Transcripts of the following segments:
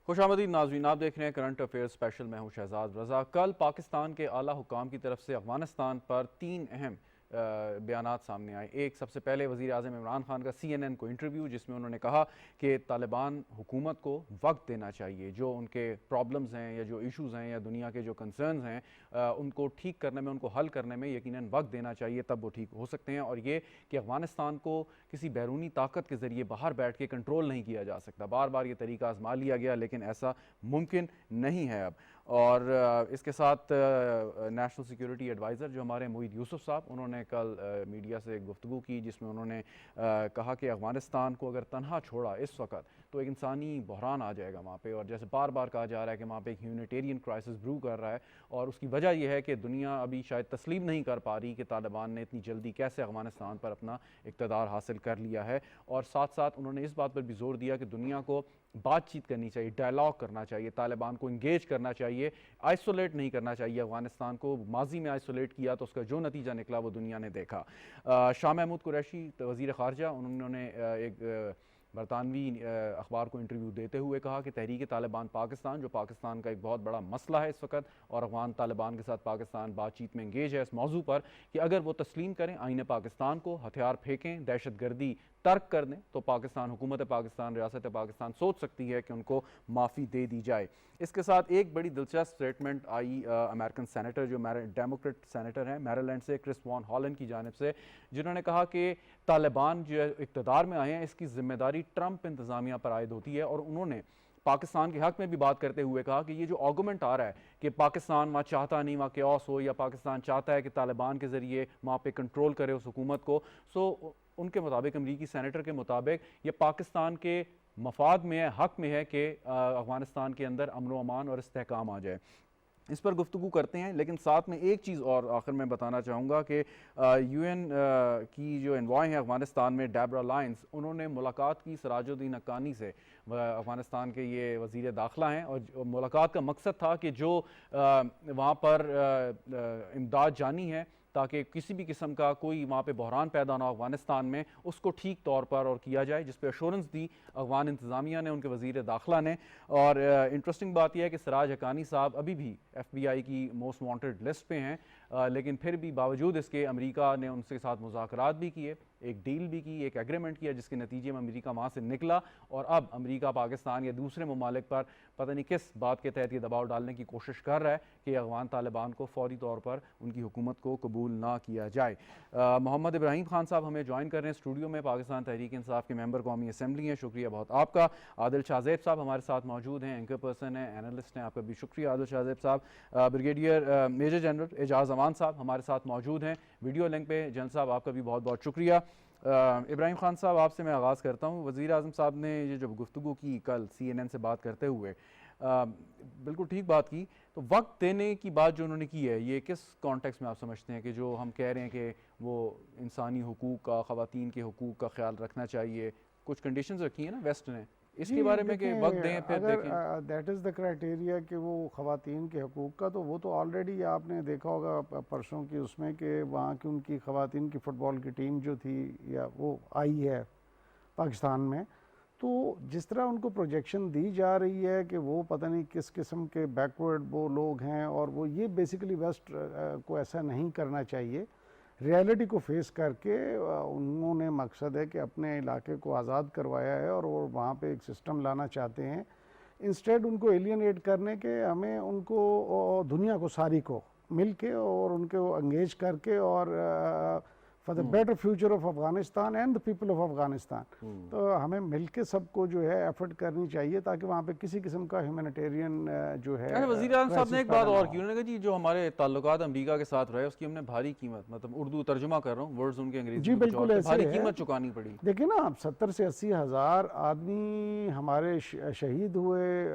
خوش آمدید ناظرین، آپ دیکھ رہے ہیں کرنٹ افیئر اسپیشل. میں ہوں شہزاد رضا. کل پاکستان کے اعلیٰ حکام کی طرف سے افغانستان پر 3 اہم بیانات سامنے آئے. ایک سب سے پہلے وزیر اعظم عمران خان کا CNN کو انٹرویو، جس میں انہوں نے کہا کہ طالبان حکومت کو وقت دینا چاہیے. جو ان کے پرابلمز ہیں یا جو ایشوز ہیں یا دنیا کے جو کنسرنز ہیں ان کو ٹھیک کرنے میں، ان کو حل کرنے میں یقیناً وقت دینا چاہیے، تب وہ ٹھیک ہو سکتے ہیں. اور یہ کہ افغانستان کو کسی بیرونی طاقت کے ذریعے باہر بیٹھ کے کنٹرول نہیں کیا جا سکتا. بار بار یہ طریقہ آزما لیا گیا لیکن ایسا ممکن نہیں ہے اب. اور اس کے ساتھ نیشنل سیکیورٹی ایڈوائزر جو ہمارے محیط یوسف صاحب، انہوں نے کل میڈیا سے گفتگو کی جس میں انہوں نے کہا کہ افغانستان کو اگر تنہا چھوڑا اس وقت تو ایک انسانی بحران آ جائے گا وہاں پہ. اور جیسے بار بار کہا جا رہا ہے کہ وہاں پہ ایک ہیومینیٹیرین کرائسس برو کر رہا ہے، اور اس کی وجہ یہ ہے کہ دنیا ابھی شاید تسلیم نہیں کر پا رہی کہ طالبان نے اتنی جلدی کیسے افغانستان پر اپنا اقتدار حاصل کر لیا ہے. اور ساتھ ساتھ انہوں نے اس بات پر بھی زور دیا کہ دنیا کو بات چیت کرنی چاہیے، ڈائلاگ کرنا چاہیے، طالبان کو انگیج کرنا چاہیے، آئسولیٹ نہیں کرنا چاہیے. افغانستان کو ماضی میں آئسولیٹ کیا تو اس کا جو نتیجہ نکلا وہ دنیا نے دیکھا. شاہ محمود قریشی وزیر خارجہ، انہوں نے ایک برطانوی اخبار کو انٹرویو دیتے ہوئے کہا کہ تحریک طالبان پاکستان، جو پاکستان کا ایک بہت بڑا مسئلہ ہے اس وقت، اور افغان طالبان کے ساتھ پاکستان بات چیت میں انگیج ہے اس موضوع پر کہ اگر وہ تسلیم کریں آئین پاکستان کو، ہتھیار پھینکیں، دہشت گردی ترک کر دیں، تو پاکستان، حکومت پاکستان، ریاست پاکستان سوچ سکتی ہے کہ ان کو معافی دے دی جائے. اس کے ساتھ ایک بڑی دلچسپ سٹیٹمنٹ آئی امریکن سینیٹر، جو ڈیموکریٹ سینیٹر ہیں میریلینڈ سے، کرس وان ہالن کی جانب سے، جنہوں نے کہا کہ طالبان جو اقتدار میں آئے ہیں اس کی ذمہ داری ٹرمپ انتظامیہ پر عائد ہوتی ہے. اور انہوں نے پاکستان کے حق میں بھی بات کرتے ہوئے کہا کہ یہ جو آرگومنٹ آ رہا ہے کہ پاکستان وہاں چاہتا نہیں وہاں کیوس ہو، یا پاکستان چاہتا ہے کہ طالبان کے ذریعے وہاں پہ کنٹرول کرے اس حکومت کو، ان کے مطابق، امریکی سینیٹر کے مطابق، یہ پاکستان کے مفاد میں ہے، حق میں ہے کہ افغانستان کے اندر امن و امان اور استحکام آ جائے. اس پر گفتگو کرتے ہیں، لیکن ساتھ میں ایک چیز اور آخر میں بتانا چاہوں گا کہ UN کی جو انوائے ہیں افغانستان میں، ڈیبرا لائنز، انہوں نے ملاقات کی سراج الدین حقانی سے. افغانستان کے یہ وزیر داخلہ ہیں، اور ملاقات کا مقصد تھا کہ جو وہاں پر امداد جانی ہے تاکہ کسی بھی قسم کا کوئی وہاں پہ بحران پیدا نہ ہو افغانستان میں، اس کو ٹھیک طور پر اور کیا جائے، جس پہ ایشورنس دی افغان انتظامیہ نے، ان کے وزیر داخلہ نے. اور انٹرسٹنگ بات یہ ہے کہ سراج حقانی صاحب ابھی بھی FBI کی موسٹ وانٹڈ لسٹ پہ ہیں، لیکن پھر بھی باوجود اس کے امریکہ نے ان کے ساتھ مذاکرات بھی کیے، ایک ڈیل بھی کی، ایک ایگریمنٹ کیا، جس کے نتیجے میں امریکہ وہاں سے نکلا. اور اب امریکہ پاکستان یا دوسرے ممالک پر پتہ نہیں کس بات کے تحت یہ دباؤ ڈالنے کی کوشش کر رہا ہے کہ افغان طالبان کو فوری طور پر ان کی حکومت کو قبول نہ کیا جائے. محمد ابراہیم خان صاحب ہمیں جوائن کر رہے ہیں اسٹوڈیو میں، پاکستان تحریک انصاف کے ممبر قومی اسمبلی ہیں، شکریہ بہت آپ کا. عادل شاہ زیب صاحب ہمارے ساتھ موجود ہیں، اینکر پرسن ہیں، اینالسٹ ہیں، آپ کا بھی شکریہ عادل شاہ زیب صاحب. بریگیڈیئر میجر جنرل اعجاز امان صاحب ہمارے ساتھ موجود ہیں ویڈیو لنک پہ. جنرل صاحب آپ کا بھی بہت بہت شکریہ. ابراہیم خان صاحب آپ سے میں آغاز کرتا ہوں. وزیر اعظم صاحب نے یہ جو گفتگو کی کل CNN سے بات کرتے ہوئے، بالکل ٹھیک بات کی. تو وقت دینے کی بات جو انہوں نے کی ہے، یہ کس کانٹیکس میں آپ سمجھتے ہیں کہ جو ہم کہہ رہے ہیں کہ وہ انسانی حقوق کا، خواتین کے حقوق کا خیال رکھنا چاہیے، کچھ کنڈیشنز رکھی ہیں نا ویسٹ نے، اس کے بارے میں کہ وقت دیں پھر دیکھیں؟ اگر دیٹ از دا کرائٹیریا کہ وہ خواتین کے حقوق کا، تو وہ تو آلریڈی آپ نے دیکھا ہوگا پرسوں کی اس میں کہ وہاں کی ان کی خواتین کی فٹ بال کی ٹیم جو تھی یا وہ آئی ہے پاکستان میں، تو جس طرح ان کو پروجیکشن دی جا رہی ہے کہ وہ پتہ نہیں کس قسم کے بیکورڈ وہ لوگ ہیں، اور وہ یہ بیسیکلی ویسٹ کو ایسا نہیں کرنا چاہیے. ریالٹی کو فیس کر کے انہوں نے مقصد ہے کہ اپنے علاقے کو آزاد کروایا ہے، اور وہ وہاں پہ ایک سسٹم لانا چاہتے ہیں. انسٹیڈ ان کو ایلینیٹ کرنے کے، ہمیں ان کو دنیا کو ساری کو مل کے اور ان کو انگیج کر کے، اور for the better future of Afghanistan and the people of Afghanistan, تو ہمیں مل کے سب کو جو ہے ایفرٹ کرنی چاہیے تاکہ وہاں پہ کسی قسم کا ہیومینیٹیرین جو ہے. وزیر اعظم صاحب نے ایک بات اور کی، انہوں نے کہا جی جو ہمارے تعلقات امریکہ کے ساتھ رہے اس کی ہم نے بھاری قیمت، مطلب اردو ترجمہ کر رہا ہوں، ورڈز ان کے انگریزی جی بالکل ایسے بھاری قیمت چکانی پڑی. دیکھیں نا، اب 70 سے 80 ہزار آدمی ہمارے شہید ہوئے،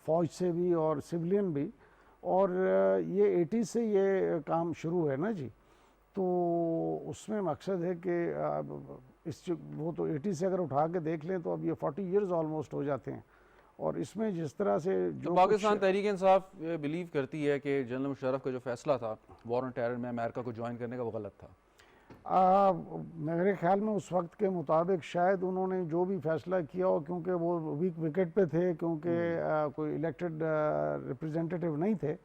فوج سے بھی اور سویلین بھی، اور یہ 80 سے یہ کام شروع ہے نا جی. تو اس میں مقصد ہے کہ وہ تو 80 سے اگر اٹھا کے دیکھ لیں تو اب یہ 40 ایئرز آلموسٹ ہو جاتے ہیں. اور اس میں جس طرح سے جو پاکستان تحریک انصاف بلیو کرتی ہے کہ جنرل مشرف کا جو فیصلہ تھا وار آن ٹیرر میں امریکہ کو جوائن کرنے کا، وہ غلط تھا. میرے خیال میں اس وقت کے مطابق شاید انہوں نے جو بھی فیصلہ کیا ہو، کیونکہ وہ ویک وکٹ پہ تھے، کیونکہ کوئی الیکٹڈ ریپرزینٹیٹیو نہیں تھے،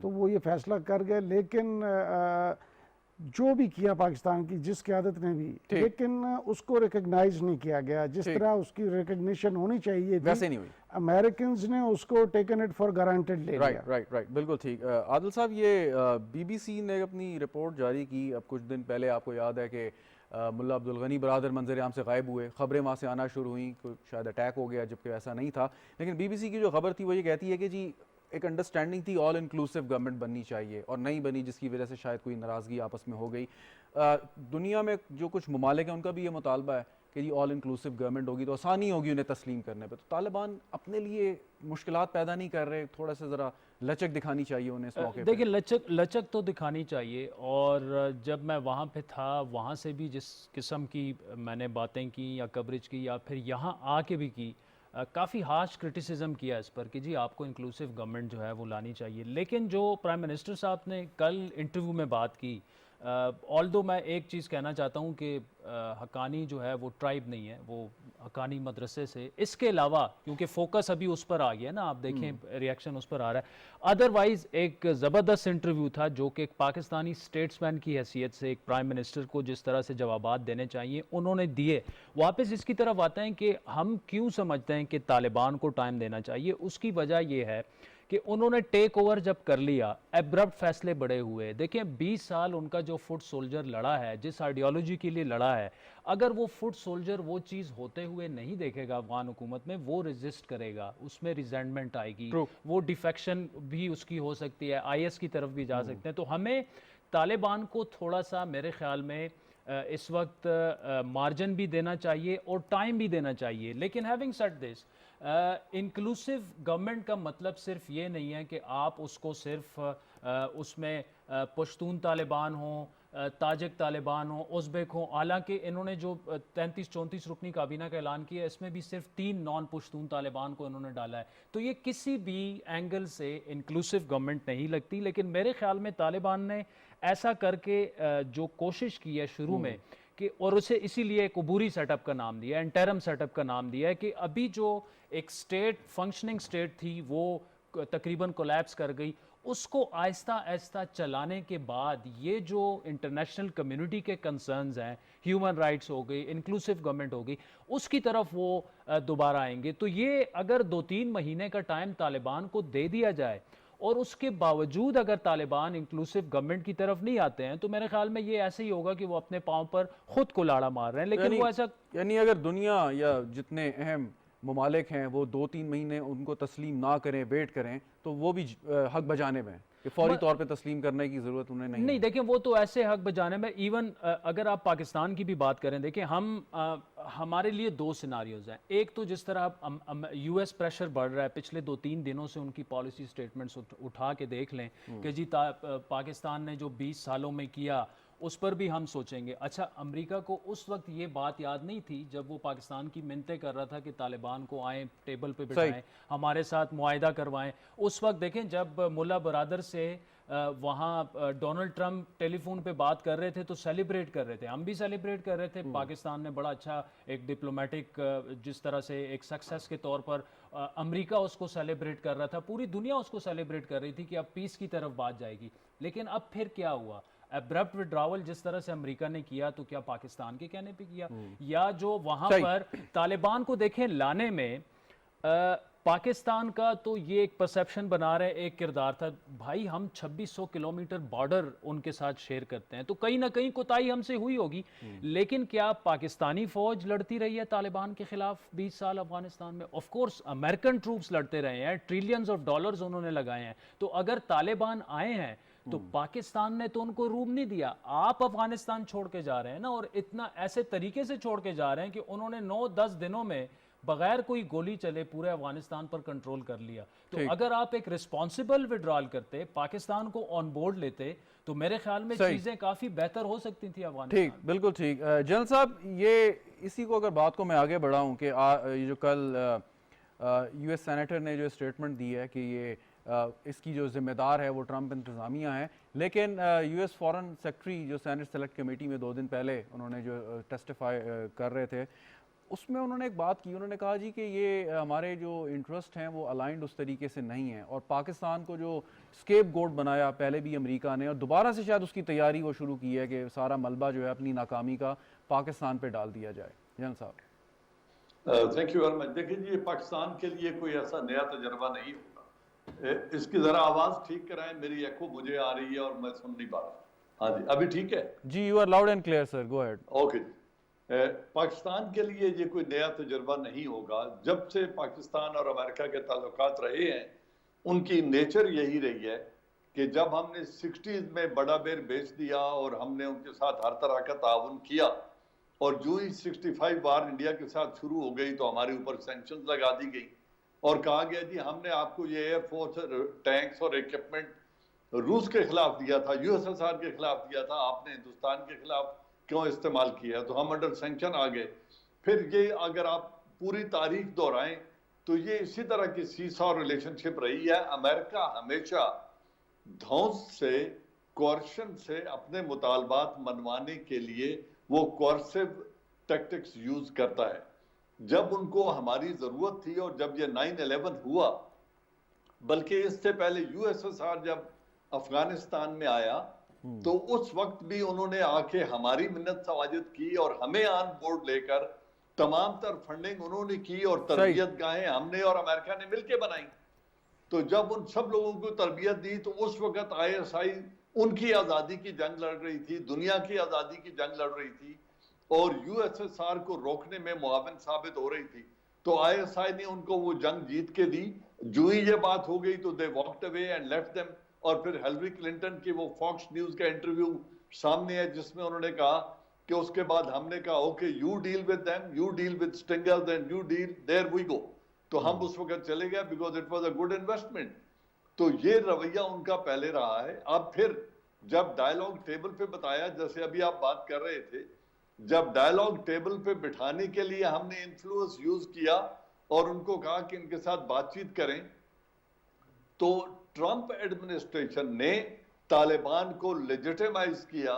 تو وہ یہ فیصلہ کر گئے. لیکن جو بھی کیا پاکستان کی جس قیادت نے بھی، لیکن اس کو ریکگنائز نہیں کیا گیا جس طرح اس کی ریکگنیشن ہونی چاہیے تھی. ویسے نہیں ہوئی. امریکنز نے اس کو ٹیکن اٹ فار گرانٹیڈ لے لیا. رائٹ بالکل ٹھیک. عادل صاحب، یہ بی بی سی نے اپنی رپورٹ جاری کی اب کچھ دن پہلے، آپ کو یاد ہے کہ ملا عبدالغنی برادر منظر عام سے غائب ہوئے، خبریں وہاں سے آنا شروع ہوئیں، شاید اٹیک ہو گیا، جبکہ ایسا نہیں تھا. لیکن بی بی سی کی جو خبر تھی وہ یہ کہتی ہے کہ جی ایک انڈرسٹینڈنگ تھی، آل انکلوسیو گورنمنٹ بننی چاہیے، اور نہیں بنی، جس کی وجہ سے شاید کوئی ناراضگی آپس میں ہو گئی. دنیا میں جو کچھ ممالک ہیں ان کا بھی یہ مطالبہ ہے کہ جی آل انکلوسیو گورنمنٹ ہوگی تو آسانی ہوگی انہیں تسلیم کرنے پہ. تو طالبان اپنے لیے مشکلات پیدا نہیں کر رہے؟ تھوڑا سا ذرا لچک دکھانی چاہیے انہیں اس موقع پہ. دیکھیں لچک تو دکھانی چاہیے، اور جب میں وہاں پہ تھا وہاں سے بھی جس قسم کی میں نے باتیں کی یا کوریج کی یا پھر یہاں آ کے بھی کی، کافی ہارش کرٹیسزم کیا اس پر کہ جی آپ کو انکلوسیو گورنمنٹ جو ہے وہ لانی چاہیے. لیکن جو پرائم منسٹر صاحب نے کل انٹرویو میں بات کی، آلدو میں ایک چیز کہنا چاہتا ہوں کہ حقانی جو ہے وہ ٹرائب نہیں ہے، وہ حقانی مدرسے سے، اس کے علاوہ کیونکہ فوکس ابھی اس پر آ گیا نا، آپ دیکھیں ریاکشن اس پر آ رہا ہے. ادروائز ایک زبردست انٹرویو تھا جو کہ ایک پاکستانی اسٹیٹس مین کی حیثیت سے ایک پرائم منسٹر کو جس طرح سے جوابات دینے چاہیے انہوں نے دیے. واپس اس کی طرف آتے ہیں کہ ہم کیوں سمجھتے ہیں کہ طالبان کو ٹائم دینا چاہیے. اس کی وجہ یہ ہے کہ انہوں نے ٹیک اوور جب کر لیا، ایبرپٹ فیصلے بڑے ہوئے. دیکھیں 20 سال ان کا جو فٹ سولجر لڑا ہے، جس آئیڈیالوجی کے لیے لڑا ہے، اگر وہ فٹ سولجر وہ چیز ہوتے ہوئے نہیں دیکھے گا افغان حکومت میں، وہ ریزسٹ کرے گا، اس میں ریزینٹمنٹ آئے گی، وہ ڈیفیکشن بھی اس کی ہو سکتی ہے، آئی ایس کی طرف بھی جا سکتے ہیں. تو ہمیں طالبان کو تھوڑا سا میرے خیال میں اس وقت مارجن بھی دینا چاہیے اور ٹائم بھی دینا چاہیے. لیکن having said this, inclusive government کا مطلب صرف یہ نہیں ہے کہ آپ اس کو صرف اس میں پشتون طالبان ہوں، تاجک طالبان ہوں، ازبیک ہوں. حالانکہ انہوں نے جو 33-34 رکنی کابینہ کا اعلان کیا ہے، اس میں بھی صرف 3 نان پشتون طالبان کو انہوں نے ڈالا ہے. تو یہ کسی بھی اینگل سے انکلوسیو گورنمنٹ نہیں لگتی. لیکن میرے خیال میں طالبان نے ایسا کر کے جو کوشش کی ہے شروع میں کہ، اور اسے اسی لیے ایک عبوری سیٹ اپ کا نام دیا ہے، انٹرم سیٹ اپ کا نام دیا ہے، کہ ابھی جو ایک سٹیٹ فنکشننگ سٹیٹ تھی وہ تقریباً کولیپس کر گئی، اس کو آہستہ آہستہ چلانے کے بعد یہ جو انٹرنیشنل کمیونٹی کے کنسرنز ہیں، ہیومن رائٹس ہو گئی، انکلوسیو گورنمنٹ ہو گئی، اس کی طرف وہ دوبارہ آئیں گے. تو یہ اگر 2-3 مہینے کا ٹائم طالبان کو دے دیا جائے، اور اس کے باوجود اگر طالبان انکلوسیو گورنمنٹ کی طرف نہیں آتے ہیں، تو میرے خیال میں یہ ایسے ہی ہوگا کہ وہ اپنے پاؤں پر خود کو لاڑا مار رہے ہیں. لیکن وہ ایسا، یعنی اگر دنیا یا جتنے اہم ممالک ہیں وہ 2-3 مہینے ان کو تسلیم نہ کریں، ویٹ کریں، تو وہ بھی حق بجانب ہیں کہ فوری طور پہ تسلیم کرنے کی ضرورت انہیں نہیں. دیکھیں وہ تو ایسے حق بجانب ہے. ایون اگر آپ پاکستان کی بھی بات کریں، دیکھیں ہمارے لیے 2 سیناریوز ہیں. ایک تو جس طرح یو ایس پریشر بڑھ رہا ہے، پچھلے 2-3 دنوں سے ان کی پالیسی سٹیٹمنٹس اٹھا کے دیکھ لیں کہ جی پاکستان نے جو 20 سالوں میں کیا اس پر بھی ہم سوچیں گے. اچھا، امریکہ کو اس وقت یہ بات یاد نہیں تھی جب وہ پاکستان کی منتیں کر رہا تھا کہ طالبان کو آئیں، ٹیبل پہ بٹھائیں، ہمارے ساتھ معاہدہ کروائیں. اس وقت دیکھیں جب ملا برادر سے وہاں ڈونلڈ ٹرمپ ٹیلی فون پہ بات کر رہے تھے تو سیلیبریٹ کر رہے تھے، ہم بھی سیلیبریٹ کر رہے تھے. پاکستان نے بڑا اچھا ایک ڈپلومیٹک جس طرح سے ایک سکسیس کے طور پر امریکہ اس کو سیلیبریٹ کر رہا تھا، پوری دنیا اس کو سیلیبریٹ کر رہی تھی کہ اب پیس کی طرف بات جائے گی. لیکن اب پھر کیا ہوا؟ ایبرپٹ وڈراول جس طرح سے امریکہ نے کیا، تو کیا پاکستان کے کہنے پہ کیا؟ یا جو وہاں پر طالبان کو دیکھیں لانے میں پاکستان کا تو یہ ایک پرسیپشن بنا رہے، ایک کردار تھا بھائی ہم 2600 کلومیٹر بارڈر ان کے ساتھ شیئر کرتے ہیں، تو کہیں نہ کہیں کوتاہی ہم سے ہوئی ہوگی. لیکن کیا پاکستانی فوج لڑتی رہی ہے طالبان کے خلاف 20 سال افغانستان میں؟ آف کورس امریکن ٹروپس لڑتے رہے ہیں، ٹریلینز آف ڈالرز انہوں نے لگائے ہیں. تو اگر طالبان آئے ہیں تو پاکستان نے تو ان کو روم نہیں دیا. آپ افغانستان چھوڑ کے جا رہے ہیں نا، اور اتنا ایسے طریقے سے چھوڑ کے جا رہے ہیں کہ انہوں نے 9-10 دنوں میں بغیر کوئی گولی چلے پورے افغانستان پر کنٹرول کر لیا. تو اگر آپ ایک ریسپانسبل وڈرال کرتے، پاکستان کو آن بورڈ لیتے، تو میرے خیال میں چیزیں کافی بہتر ہو سکتی تھیں افغانستان. ٹھیک، بالکل ٹھیک. جنرل صاحب، یہ اسی کو اگر بات کو میں آگے بڑھاؤں کہ یہ جو کل یو ایس سینیٹر نے جو اسٹیٹمنٹ دی ہے کہ یہ اس کی جو ذمہ دار ہے وہ ٹرمپ انتظامیہ ہیں. لیکن یو ایس فارن سیکرٹری جو سینٹ سلیکٹ کمیٹی میں 2 دن پہلے انہوں نے جو ٹیسٹیفائی کر رہے تھے, اس میں انہوں نے ایک بات کی. انہوں نے کہا جی کہ یہ ہمارے جو انٹرسٹ ہیں وہ الائنڈ اس طریقے سے نہیں ہیں, اور پاکستان کو جو اسکیپ گوٹ بنایا پہلے بھی امریکہ نے, اور دوبارہ سے شاید اس کی تیاری وہ شروع کی ہے کہ سارا ملبہ جو ہے اپنی ناکامی کا پاکستان پہ ڈال دیا جائے. جنرل صاحب. Thank you very much. دیکھیں جی, یہ پاکستان کے لیے کوئی ایسا نیا تجربہ نہیں ہوگا. اس کی ذرا آواز ٹھیک کرائیں, میری ایکو مجھے آ رہی ہے اور میں سن نہیں پا رہا. ہاں جی, ابھی ٹھیک ہے؟ جی, you are loud and clear sir, go head. Okay. Pakistan کے لیے یہ کوئی نیا تجربہ نہیں ہوگا. جب سے پاکستان اور امریکہ کے تعلقات رہے ہیں, ان کی نیچر یہی رہی ہے کہ جب ہم نے 60s میں بڑا بیر بیچ دیا اور ہم نے ان کے ساتھ ہر طرح کا تعاون کیا, اور جو ہی 65 وار انڈیا کے ساتھ شروع ہو گئی تو ہمارے اوپر سینکشنز لگا دی گئی اور کہا گیا جی ہم نے آپ کو یہ ایئر فورس, ٹینکس اور ایکوپمنٹ روس کے خلاف دیا تھا, یو ایس ایس آر کے خلاف دیا تھا, آپ نے ہندوستان کے خلاف کیوں استعمال کیا؟ تو ہم انڈر سینکشن آ گئے. پھر یہ اگر آپ پوری تاریخ دہرائیں تو یہ اسی طرح کی سیسا ریلیشن شپ رہی ہے. امریکہ ہمیشہ دھونس سے, کوارشن سے اپنے مطالبات منوانے کے لیے وہ کوارسیو ٹیکٹکس یوز کرتا ہے. جب ان کو ہماری ضرورت تھی, اور جب یہ 9/11 ہوا, بلکہ اس سے پہلے یو ایس ایس آر جب افغانستان میں آیا تو اس وقت بھی انہوں نے آ کے ہماری منت سواجت کی اور ہمیں آن بورڈ لے کر تمام تر فنڈنگ انہوں نے کی, اور تربیت گاہیں ہم نے اور امریکہ نے مل کے بنائی. تو جب ان سب لوگوں کو تربیت دی تو اس وقت ISI ان کی آزادی کی جنگ لڑ رہی تھی, دنیا کی آزادی کی جنگ لڑ رہی تھی, اور یو ایس ایس آر کو روکنے میں معاون ثابت ہو رہی تھی. تو ISI نے ان کو وہ جنگ جیت کے دی. جو ہی یہ بات ہو گئی تو they walked away and left them. اور پھر ہیلری کلنٹن کی وہ فاکس نیوز کا انٹرویو سامنے ہے جس میں انہوں نے کہا کہ اس کے بعد ہم نے کہا okay you deal with them, you deal with stingers and you deal, there we go. تو ہم اس وقت چلے گئے because it was a good investment. تو یہ رویہ ان کا پہلے رہا ہے. اب پھر جب ڈائیلاگ ٹیبل پہ بتایا, جیسے ابھی آپ بات کر رہے تھے, جب ڈائیلاگ ٹیبل پہ بٹھانے کے لیے ہم نے انفلوئنس یوز کیا اور ان کو کہا کہ ان کے ساتھ بات چیت کریں, تو ٹرمپ ایڈمنسٹریشن نے طالبان کو لیجیٹیمائز کیا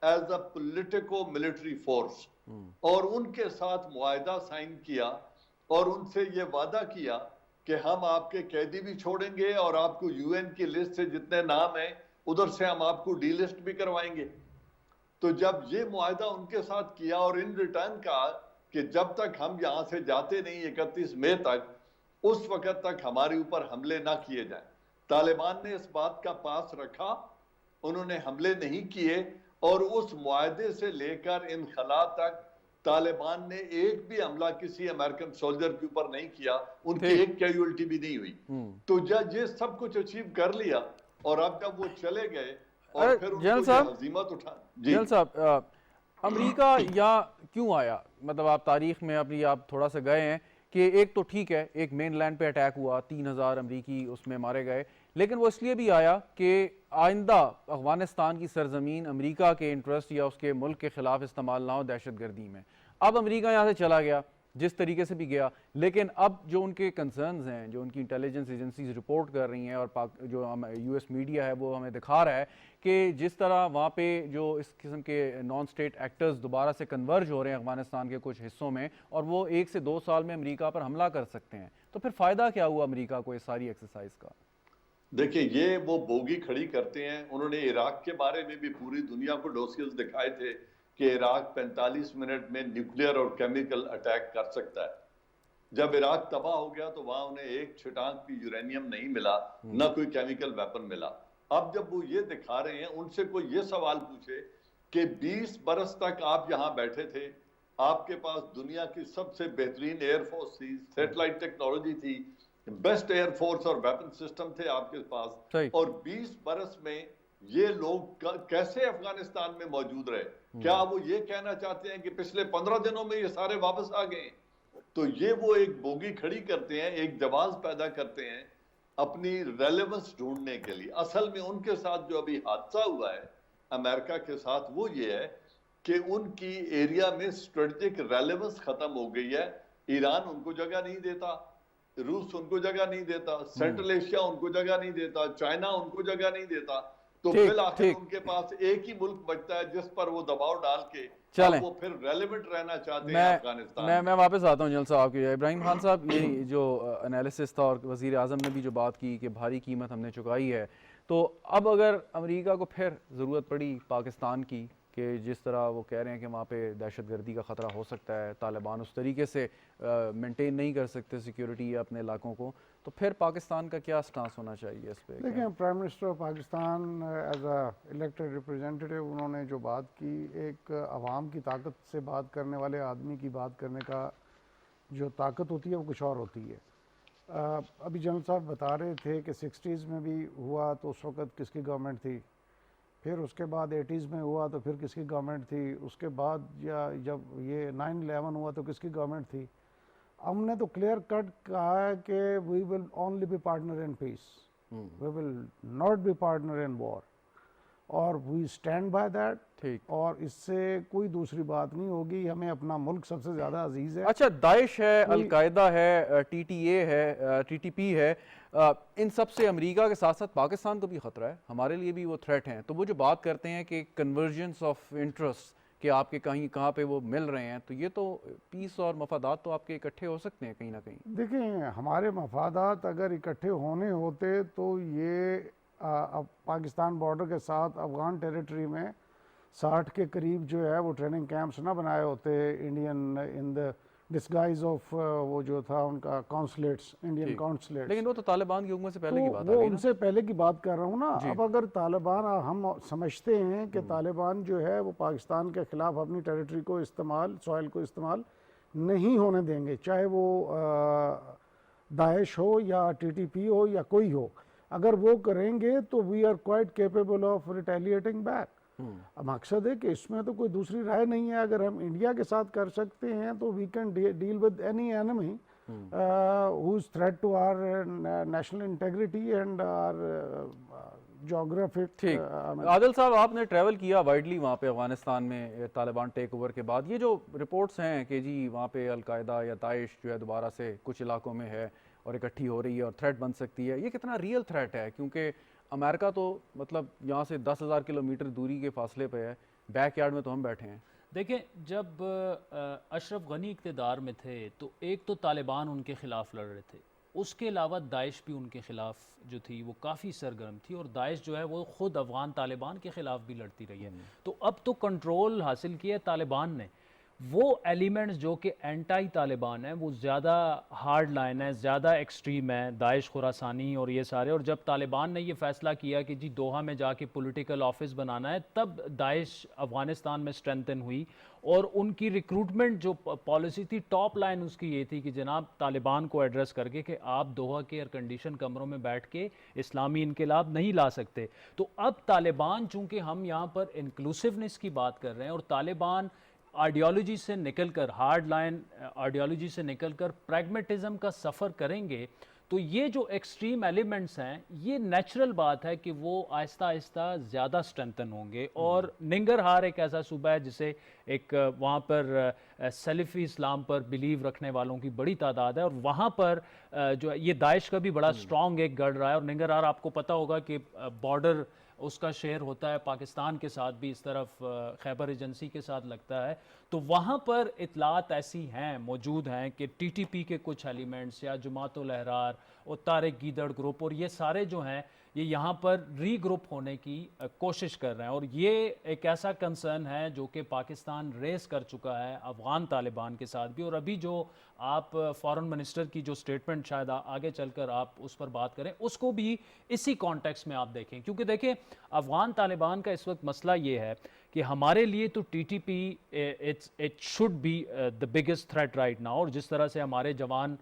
as a politico military force, اور ان کے ساتھ معاہدہ سائن کیا اور ان سے یہ وعدہ کیا کہ ہم آپ کے قیدی بھی چھوڑیں گے اور آپ کو UN کی لسٹ سے جتنے نام ہیں ادھر سے ہم آپ کو ڈی لسٹ بھی کروائیں گے. تو جب یہ معاہدہ ان کے ساتھ کیا اور ان ریٹرن کہا کہ جب تک ہم یہاں سے جاتے نہیں 31 مئی تک, اس وقت تک ہمارے اوپر حملے نہ کیے جائیں. طالبان نے اس بات کا پاس رکھا, انہوں نے حملے نہیں کیے, اور اس معاہدے سے لے کر انخلا تک طالبان نے ایک بھی حملہ کسی امریکن سولجر کے اوپر نہیں کیا, ان کی ایک کیجولٹی بھی نہیں ہوئی. تو جب یہ سب کچھ اچیو کر لیا اور اب جب وہ چلے گئے اور پھر ان کو یہ عزیمت اٹھا. جنرل صاحب, امریکہ یہاں کیوں آیا؟ مطلب آپ تاریخ میں ابھی آپ تھوڑا سا گئے ہیں کہ ایک تو ٹھیک ہے ایک مین لینڈ پہ اٹیک ہوا, 3000 امریکی اس میں مارے گئے, لیکن وہ اس لیے بھی آیا کہ آئندہ افغانستان کی سرزمین امریکہ کے انٹرسٹ یا اس کے ملک کے خلاف استعمال نہ ہو دہشت گردی میں. اب امریکہ یہاں سے چلا گیا جس طریقے سے بھی گیا, لیکن اب جو ان کے کنسرنز ہیں, جو ان کی انٹیلیجنس ایجنسیز رپورٹ کر رہی ہیں اور جو یو ایس میڈیا ہے وہ ہمیں دکھا رہا ہے کہ جس طرح وہاں پہ جو اس قسم کے نان اسٹیٹ ایکٹرز دوبارہ سے کنورج ہو رہے ہیں افغانستان کے کچھ حصوں میں, اور وہ 1 سے 2 سال میں امریکہ پر حملہ کر سکتے ہیں, تو پھر فائدہ کیا ہوا امریکہ کو اس ساری ایکسرسائز کا؟ دیکھیں, یہ وہ بوگی کھڑی کرتے ہیں. انہوں نے عراق کے بارے میں بھی پوری دنیا کو ڈوسیز دکھائے تھے کہ عراق 45 منٹ میں نیوکلیئر اور کیمیکل اٹیک کر سکتا ہے. جب عراق تباہ ہو گیا تو وہاں انہیں ایک چھٹانک بھی یورینیم نہیں ملا, نہ کوئی کیمیکل ویپن ملا. اب جب وہ یہ دکھا رہے ہیں, ان سے کوئی یہ سوال پوچھے کہ 20 برس تک آپ یہاں بیٹھے تھے, آپ کے پاس دنیا کی سب سے بہترین ایئر فورس تھی, سیٹلائٹ ٹیکنالوجی تھی, بیسٹ ایئر فورس اور ویپن سسٹم تھے آپ کے پاس, اور 20 برس میں یہ لوگ کیسے افغانستان میں موجود رہے؟ کیا وہ یہ کہنا چاہتے ہیں کہ پچھلے 15 دنوں میں یہ سارے واپس آ گئے؟ تو یہ وہ ایک بوگی کھڑی کرتے ہیں, ایک جواز پیدا کرتے ہیں اپنی ریلیونس ڈھونڈنے کے لیے. اصل میں ان کے ساتھ جو ابھی حادثہ ہوا ہے امریکہ کے ساتھ, وہ یہ ہے کہ ان کی ایریا میں اسٹریٹجک ریلیونس ختم ہو گئی ہے. ایران ان کو جگہ نہیں دیتا, روس ان کو جگہ نہیں دیتا، سینٹرل ایشیا ان کو جگہ نہیں دیتا، چائنا ان کو جگہ نہیں دیتا، تو بالآخر ان کے پاس ایک ہی ملک بچتا ہے جس پر وہ دباؤ ڈال کے وہ پھر ریلیونٹ رہنا چاہتے ہیں افغانستان۔ میں واپس آتا ہوں جنرل صاحب کی۔ ابراہیم خان صاحب، یہ جو انالیسس تھا اور وزیر اعظم نے بھی جو بات کی کہ بھاری قیمت ہم نے چکائی ہے، تو اب اگر امریکہ کو پھر ضرورت پڑی پاکستان کی کہ جس طرح وہ کہہ رہے ہیں کہ وہاں پہ دہشت گردی کا خطرہ ہو سکتا ہے، طالبان اس طریقے سے مینٹین نہیں کر سکتے سیکیورٹی اپنے علاقوں کو، تو پھر پاکستان کا کیا سٹانس ہونا چاہیے اس پہ؟ دیکھیں، prime minister of Pakistan as a elected representative انہوں نے جو بات کی، ایک عوام کی طاقت سے بات کرنے والے آدمی کی بات کرنے کا جو طاقت ہوتی ہے وہ کچھ اور ہوتی ہے۔ ابھی جنرل صاحب بتا رہے تھے کہ 60s میں بھی ہوا تو اس وقت کس کی گورنمنٹ تھی، پھر اس کے بعد 80s میں ہوا تو پھر کس کی گورنمنٹ تھی، اس کے بعد یا جب یہ 9/11 ہوا تو کس کی گورنمنٹ تھی۔ ہم نے تو کلیئر کٹ کہا ہے کہ we will only be partner in peace, we will not be partner in war, اور وی اسٹینڈ بائی دیٹ، اور اس سے کوئی دوسری بات نہیں ہوگی۔ ہمیں اپنا ملک سب سے زیادہ عزیز ہے۔ اچھا، داعش ہے، القاعدہ ہے، ٹی ٹی اے ہے، ٹی ٹی پی ہے، ان سب سے امریکہ کے ساتھ ساتھ پاکستان کو بھی خطرہ ہے، ہمارے لیے بھی وہ تھریٹ ہیں، تو وہ جو بات کرتے ہیں کہ کنورجنس آف انٹرسٹ کہ آپ کے کہاں پہ وہ مل رہے ہیں، تو یہ تو پیس اور مفادات تو آپ کے اکٹھے ہو سکتے ہیں کہیں نہ کہیں۔ دیکھیں، ہمارے مفادات اگر اکٹھے ہونے ہوتے تو یہ پاکستان بارڈر کے ساتھ افغان ٹیریٹری میں 60 کے قریب جو ہے وہ ٹریننگ کیمپس نہ بنائے ہوتے Indian in the disguise of وہ جو تھا ان کا کونسلیٹس، انڈین کونسلیٹس۔ لیکن وہ تو طالبان کی حکومت سے پہلے کی بات وہ ان سے پہلے کی بات کر رہا ہوں نا۔ اب اگر طالبان، ہم سمجھتے ہیں کہ طالبان جو ہے وہ پاکستان کے خلاف اپنی ٹیریٹری کو استعمال، سوائل کو استعمال نہیں ہونے دیں گے، چاہے وہ داعش ہو یا ٹی ٹی پی ہو یا کوئی ہو، اگر وہ کریں گے تو we are quite capable of retaliating back. مقصد ہے کہ اس میں تو کوئی دوسری رائے نہیں ہے۔ اگر ہم انڈیا کے ساتھ کر سکتے ہیں تو we can deal with any enemy who is threat to our national integrity and our geographic۔ ٹھیک، عادل صاحب، آپ نے ٹریول کیا وائڈلی وہاں پہ افغانستان میں طالبان ٹیک اوور کے بعد، یہ جو رپورٹس ہیں کہ جی وہاں پہ القاعدہ یا داعش جو ہے دوبارہ سے کچھ علاقوں میں ہے اور اکٹھی ہو رہی ہے اور تھریٹ بن سکتی ہے، یہ کتنا ریئل تھریٹ ہے؟ کیونکہ امریکہ تو مطلب یہاں سے 10,000 کلومیٹر دوری کے فاصلے پہ ہے، بیک یارڈ میں تو ہم بیٹھے ہیں۔ دیکھیں، جب اشرف غنی اقتدار میں تھے تو ایک تو طالبان ان کے خلاف لڑ رہے تھے، اس کے علاوہ داعش بھی ان کے خلاف جو تھی وہ کافی سرگرم تھی، اور داعش جو ہے وہ خود افغان طالبان کے خلاف بھی لڑتی رہی ہے۔ تو اب تو کنٹرول حاصل کیا ہے طالبان نے۔ وہ ایلیمنٹس جو کہ اینٹائی طالبان ہیں وہ زیادہ ہارڈ لائن ہے، زیادہ ایکسٹریم ہے، داعش، خراسانی اور یہ سارے، اور جب طالبان نے یہ فیصلہ کیا کہ جی دوحہ میں جا کے پولیٹیکل آفس بنانا ہے، تب داعش افغانستان میں اسٹرینتھن ہوئی، اور ان کی ریکروٹمنٹ جو پالیسی تھی، ٹاپ لائن اس کی یہ تھی کہ جناب طالبان کو ایڈریس کر کے کہ آپ دوحہ کے ایئر کنڈیشن کمروں میں بیٹھ کے اسلامی انقلاب نہیں لا سکتے۔ تو اب طالبان، چونکہ ہم یہاں پر انکلوسیونیس کی بات کر رہے ہیں، اور طالبان آئیڈیالوجی سے نکل کر، ہارڈ لائن آئیڈیالوجی سے نکل کر پریگمیٹزم کا سفر کریں گے، تو یہ جو ایکسٹریم ایلیمنٹس ہیں، یہ نیچرل بات ہے کہ وہ آہستہ آہستہ زیادہ اسٹرینتھن ہوں گے۔ اور ننگرہار ایک ایسا صوبہ ہے جسے ایک وہاں پر سلفی اسلام پر بلیو رکھنے والوں کی بڑی تعداد ہے، اور وہاں پر جو یہ داعش کا بھی بڑا اسٹرانگ ایک گڑھ رہا ہے، اور ننگرہار آپ کو پتہ ہوگا کہ بارڈر اس کا شیئر ہوتا ہے پاکستان کے ساتھ بھی، اس طرف خیبر ایجنسی کے ساتھ لگتا ہے، تو وہاں پر اطلاعات ایسی ہیں، موجود ہیں کہ ٹی ٹی پی کے کچھ ایلیمنٹس یا جماعت الاحرار اور طارق گیدڑ گروپ اور یہ سارے جو ہیں یہ یہاں پر ری گروپ ہونے کی کوشش کر رہے ہیں، اور یہ ایک ایسا کنسرن ہے جو کہ پاکستان ریز کر چکا ہے افغان طالبان کے ساتھ بھی۔ اور ابھی جو آپ فارن منسٹر کی جو سٹیٹمنٹ شاید آگے چل کر آپ اس پر بات کریں، اس کو بھی اسی کانٹیکس میں آپ دیکھیں، کیونکہ دیکھیں افغان طالبان کا اس وقت مسئلہ یہ ہے کہ ہمارے لیے تو T T P it should be the biggest threat right now, اور جس طرح سے ہمارے جوان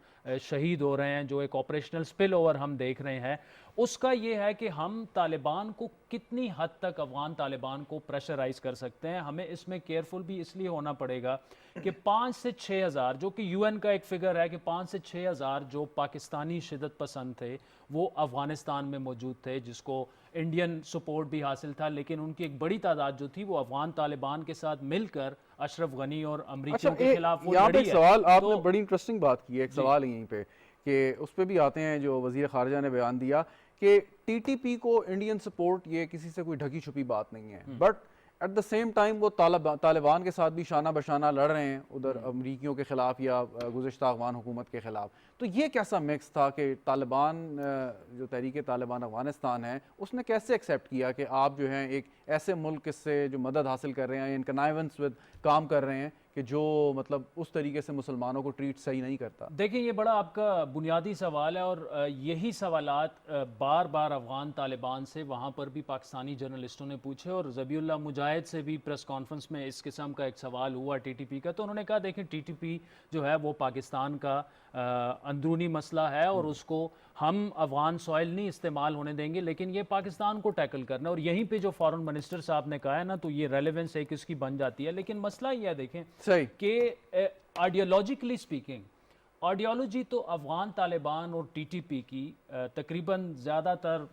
شہید ہو رہے ہیں، جو ایک آپریشنل سپل اوور ہم دیکھ رہے ہیں، اس کا یہ ہے کہ ہم طالبان کو کتنی حد تک، افغان طالبان کو پریشرائز کر سکتے ہیں۔ ہمیں اس میں کیئرفل بھی اس لیے ہونا پڑے گا کہ 5 سے 6 ہزار، جو کہ یو این کا ایک فگر ہے کہ 5 سے 6 ہزار جو پاکستانی شدت پسند تھے وہ افغانستان میں موجود تھے، جس کو انڈین سپورٹ بھی حاصل تھا، لیکن ان کی ایک بڑی تعداد جو تھی وہ افغان طالبان کے ساتھ مل کر اشرف غنی اور امریکیوں کے خلاف وہ لڑی ہے۔ ایک سوال آپ نے بڑی انٹرسٹنگ بات کی ہے، ایک سوال یہیں پہ کہ اس پہ بھی آتے ہیں جو وزیر خارجہ نے بیان دیا کہ ٹی ٹی پی کو انڈین سپورٹ یہ کسی سے کوئی ڈھکی چھپی بات نہیں ہے، but at the same time وہ طالبان کے ساتھ بھی شانہ بشانہ لڑ رہے ہیں ادھر امریکیوں کے خلاف یا گزشتہ افغان حکومت کے خلاف. تو یہ کیسا مکس تھا کہ طالبان جو تحریک طالبان افغانستان ہے اس نے کیسے ایکسیپٹ کیا کہ آپ جو ہیں ایک ایسے ملک سے جو مدد حاصل کر رہے ہیں ان کنائونس ود کام کر رہے ہیں کہ جو مطلب اس طریقے سے مسلمانوں کو ٹریٹ صحیح نہیں کرتا؟ دیکھیں یہ بڑا آپ کا بنیادی سوال ہے، اور یہی سوالات بار بار افغان طالبان سے وہاں پر بھی پاکستانی جرنلسٹوں نے پوچھے، اور ذبیح اللہ مجاہد سے بھی پریس کانفرنس میں اس قسم کا ایک سوال ہوا ٹی ٹی پی کا، تو انہوں نے کہا دیکھیں ٹی ٹی پی جو ہے وہ پاکستان کا اندرونی مسئلہ ہے اور اس کو ہم افغان سوائل نہیں استعمال ہونے دیں گے، لیکن یہ پاکستان کو ٹیکل کرنا ہے. اور یہیں پہ جو فارن منسٹر صاحب نے کہا ہے نا، تو یہ ریلیونس ایک اس کی بن جاتی ہے. لیکن مسئلہ یہ ہے دیکھیں کہ آئیڈیالوجیکلی سپیکنگ، آئیڈیالوجی تو افغان طالبان اور ٹی ٹی پی کی تقریباً زیادہ تر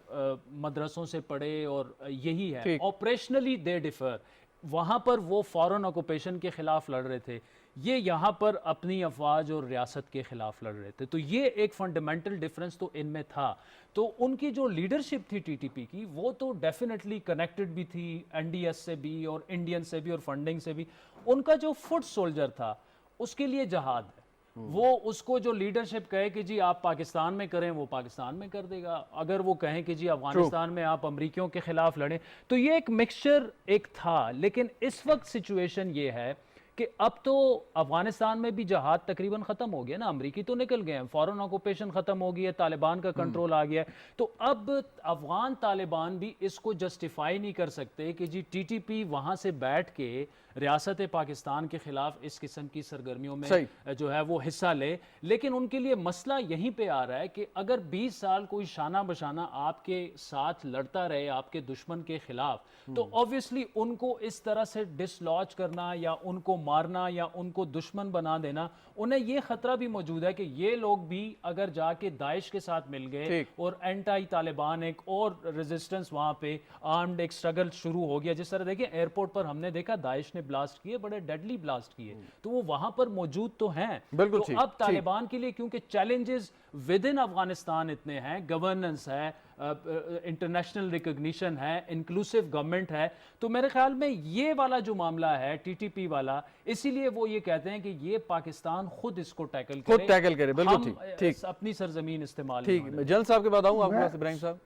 مدرسوں سے پڑھے اور یہی ہے. Operationally they differ. وہاں پر وہ فورن آکوپیشن کے خلاف لڑ رہے تھے، یہ یہاں پر اپنی افواج اور ریاست کے خلاف لڑ رہے تھے. تو یہ ایک فنڈامنٹل ڈیفرنس تو ان میں تھا. تو ان کی جو لیڈرشپ تھی ٹی ٹی پی کی وہ تو ڈیفینیٹلی کنیکٹڈ بھی تھی این ڈی ایس سے بھی اور انڈین سے بھی اور فنڈنگ سے بھی. ان کا جو فٹ سولجر تھا اس کے لیے جہاد ہے، وہ اس کو جو لیڈرشپ کہے کہ جی آپ پاکستان میں کریں وہ پاکستان میں کر دے گا، اگر وہ کہیں کہ جی افغانستان میں آپ امریکیوں کے خلاف لڑیں. تو یہ ایک مکسچر ایک تھا. لیکن اس وقت سچویشن یہ ہے کہ اب تو افغانستان میں بھی جہاد تقریباً ختم ہو گیا نا، امریکی تو نکل گئے ہیں، فورن آکوپیشن ختم ہو گئی ہے، طالبان کا کنٹرول آ گیا ہے. تو اب افغان طالبان بھی اس کو جسٹیفائی نہیں کر سکتے کہ جی ٹی ٹی پی وہاں سے بیٹھ کے ریاست پاکستان کے خلاف اس قسم کی سرگرمیوں میں جو ہے وہ حصہ لے. لیکن ان کے لیے مسئلہ یہیں پہ آ رہا ہے کہ اگر 20 سال کوئی شانہ بشانہ آپ کے ساتھ لڑتا رہے آپ کے دشمن کے خلاف، تو obviously ان کو اس طرح سے ڈسلوج کرنا یا ان کو مارنا یا ان کو دشمن بنا دینا، انہیں یہ خطرہ بھی موجود ہے کہ یہ لوگ بھی اگر جا کے داعش کے ساتھ مل گئے اور اینٹائی طالبان ایک اور ریزسٹنس وہاں پہ آرمڈ ایک سٹرگل شروع ہو گیا. جس طرح دیکھیں ایئرپورٹ پر ہم نے دیکھا داعش نے بلاسٹ کیے، بڑے ڈیڈلی بلاسٹ کیے، تو وہ وہاں پر موجود تو ہیں. تو اب طالبان کے لیے کیونکہ چیلنجز ود ان افغانستان اتنے ہیں، گورننس ہے، انٹرنیشنل ریکگنیشن ہے، انکلوسیو گورنمنٹ ہے، تو میرے خیال میں یہ والا جو معاملہ ہے ٹی ٹی پی والا، اسی لیے وہ یہ کہتے ہیں کہ یہ پاکستان خود اس کو ٹیکل کرے. بالکل ٹھیک، اپنی سرزمین استعمال. ٹھیک، میں جنرل صاحب کے بعد آؤں آپ کے پاس. ابراہیم صاحب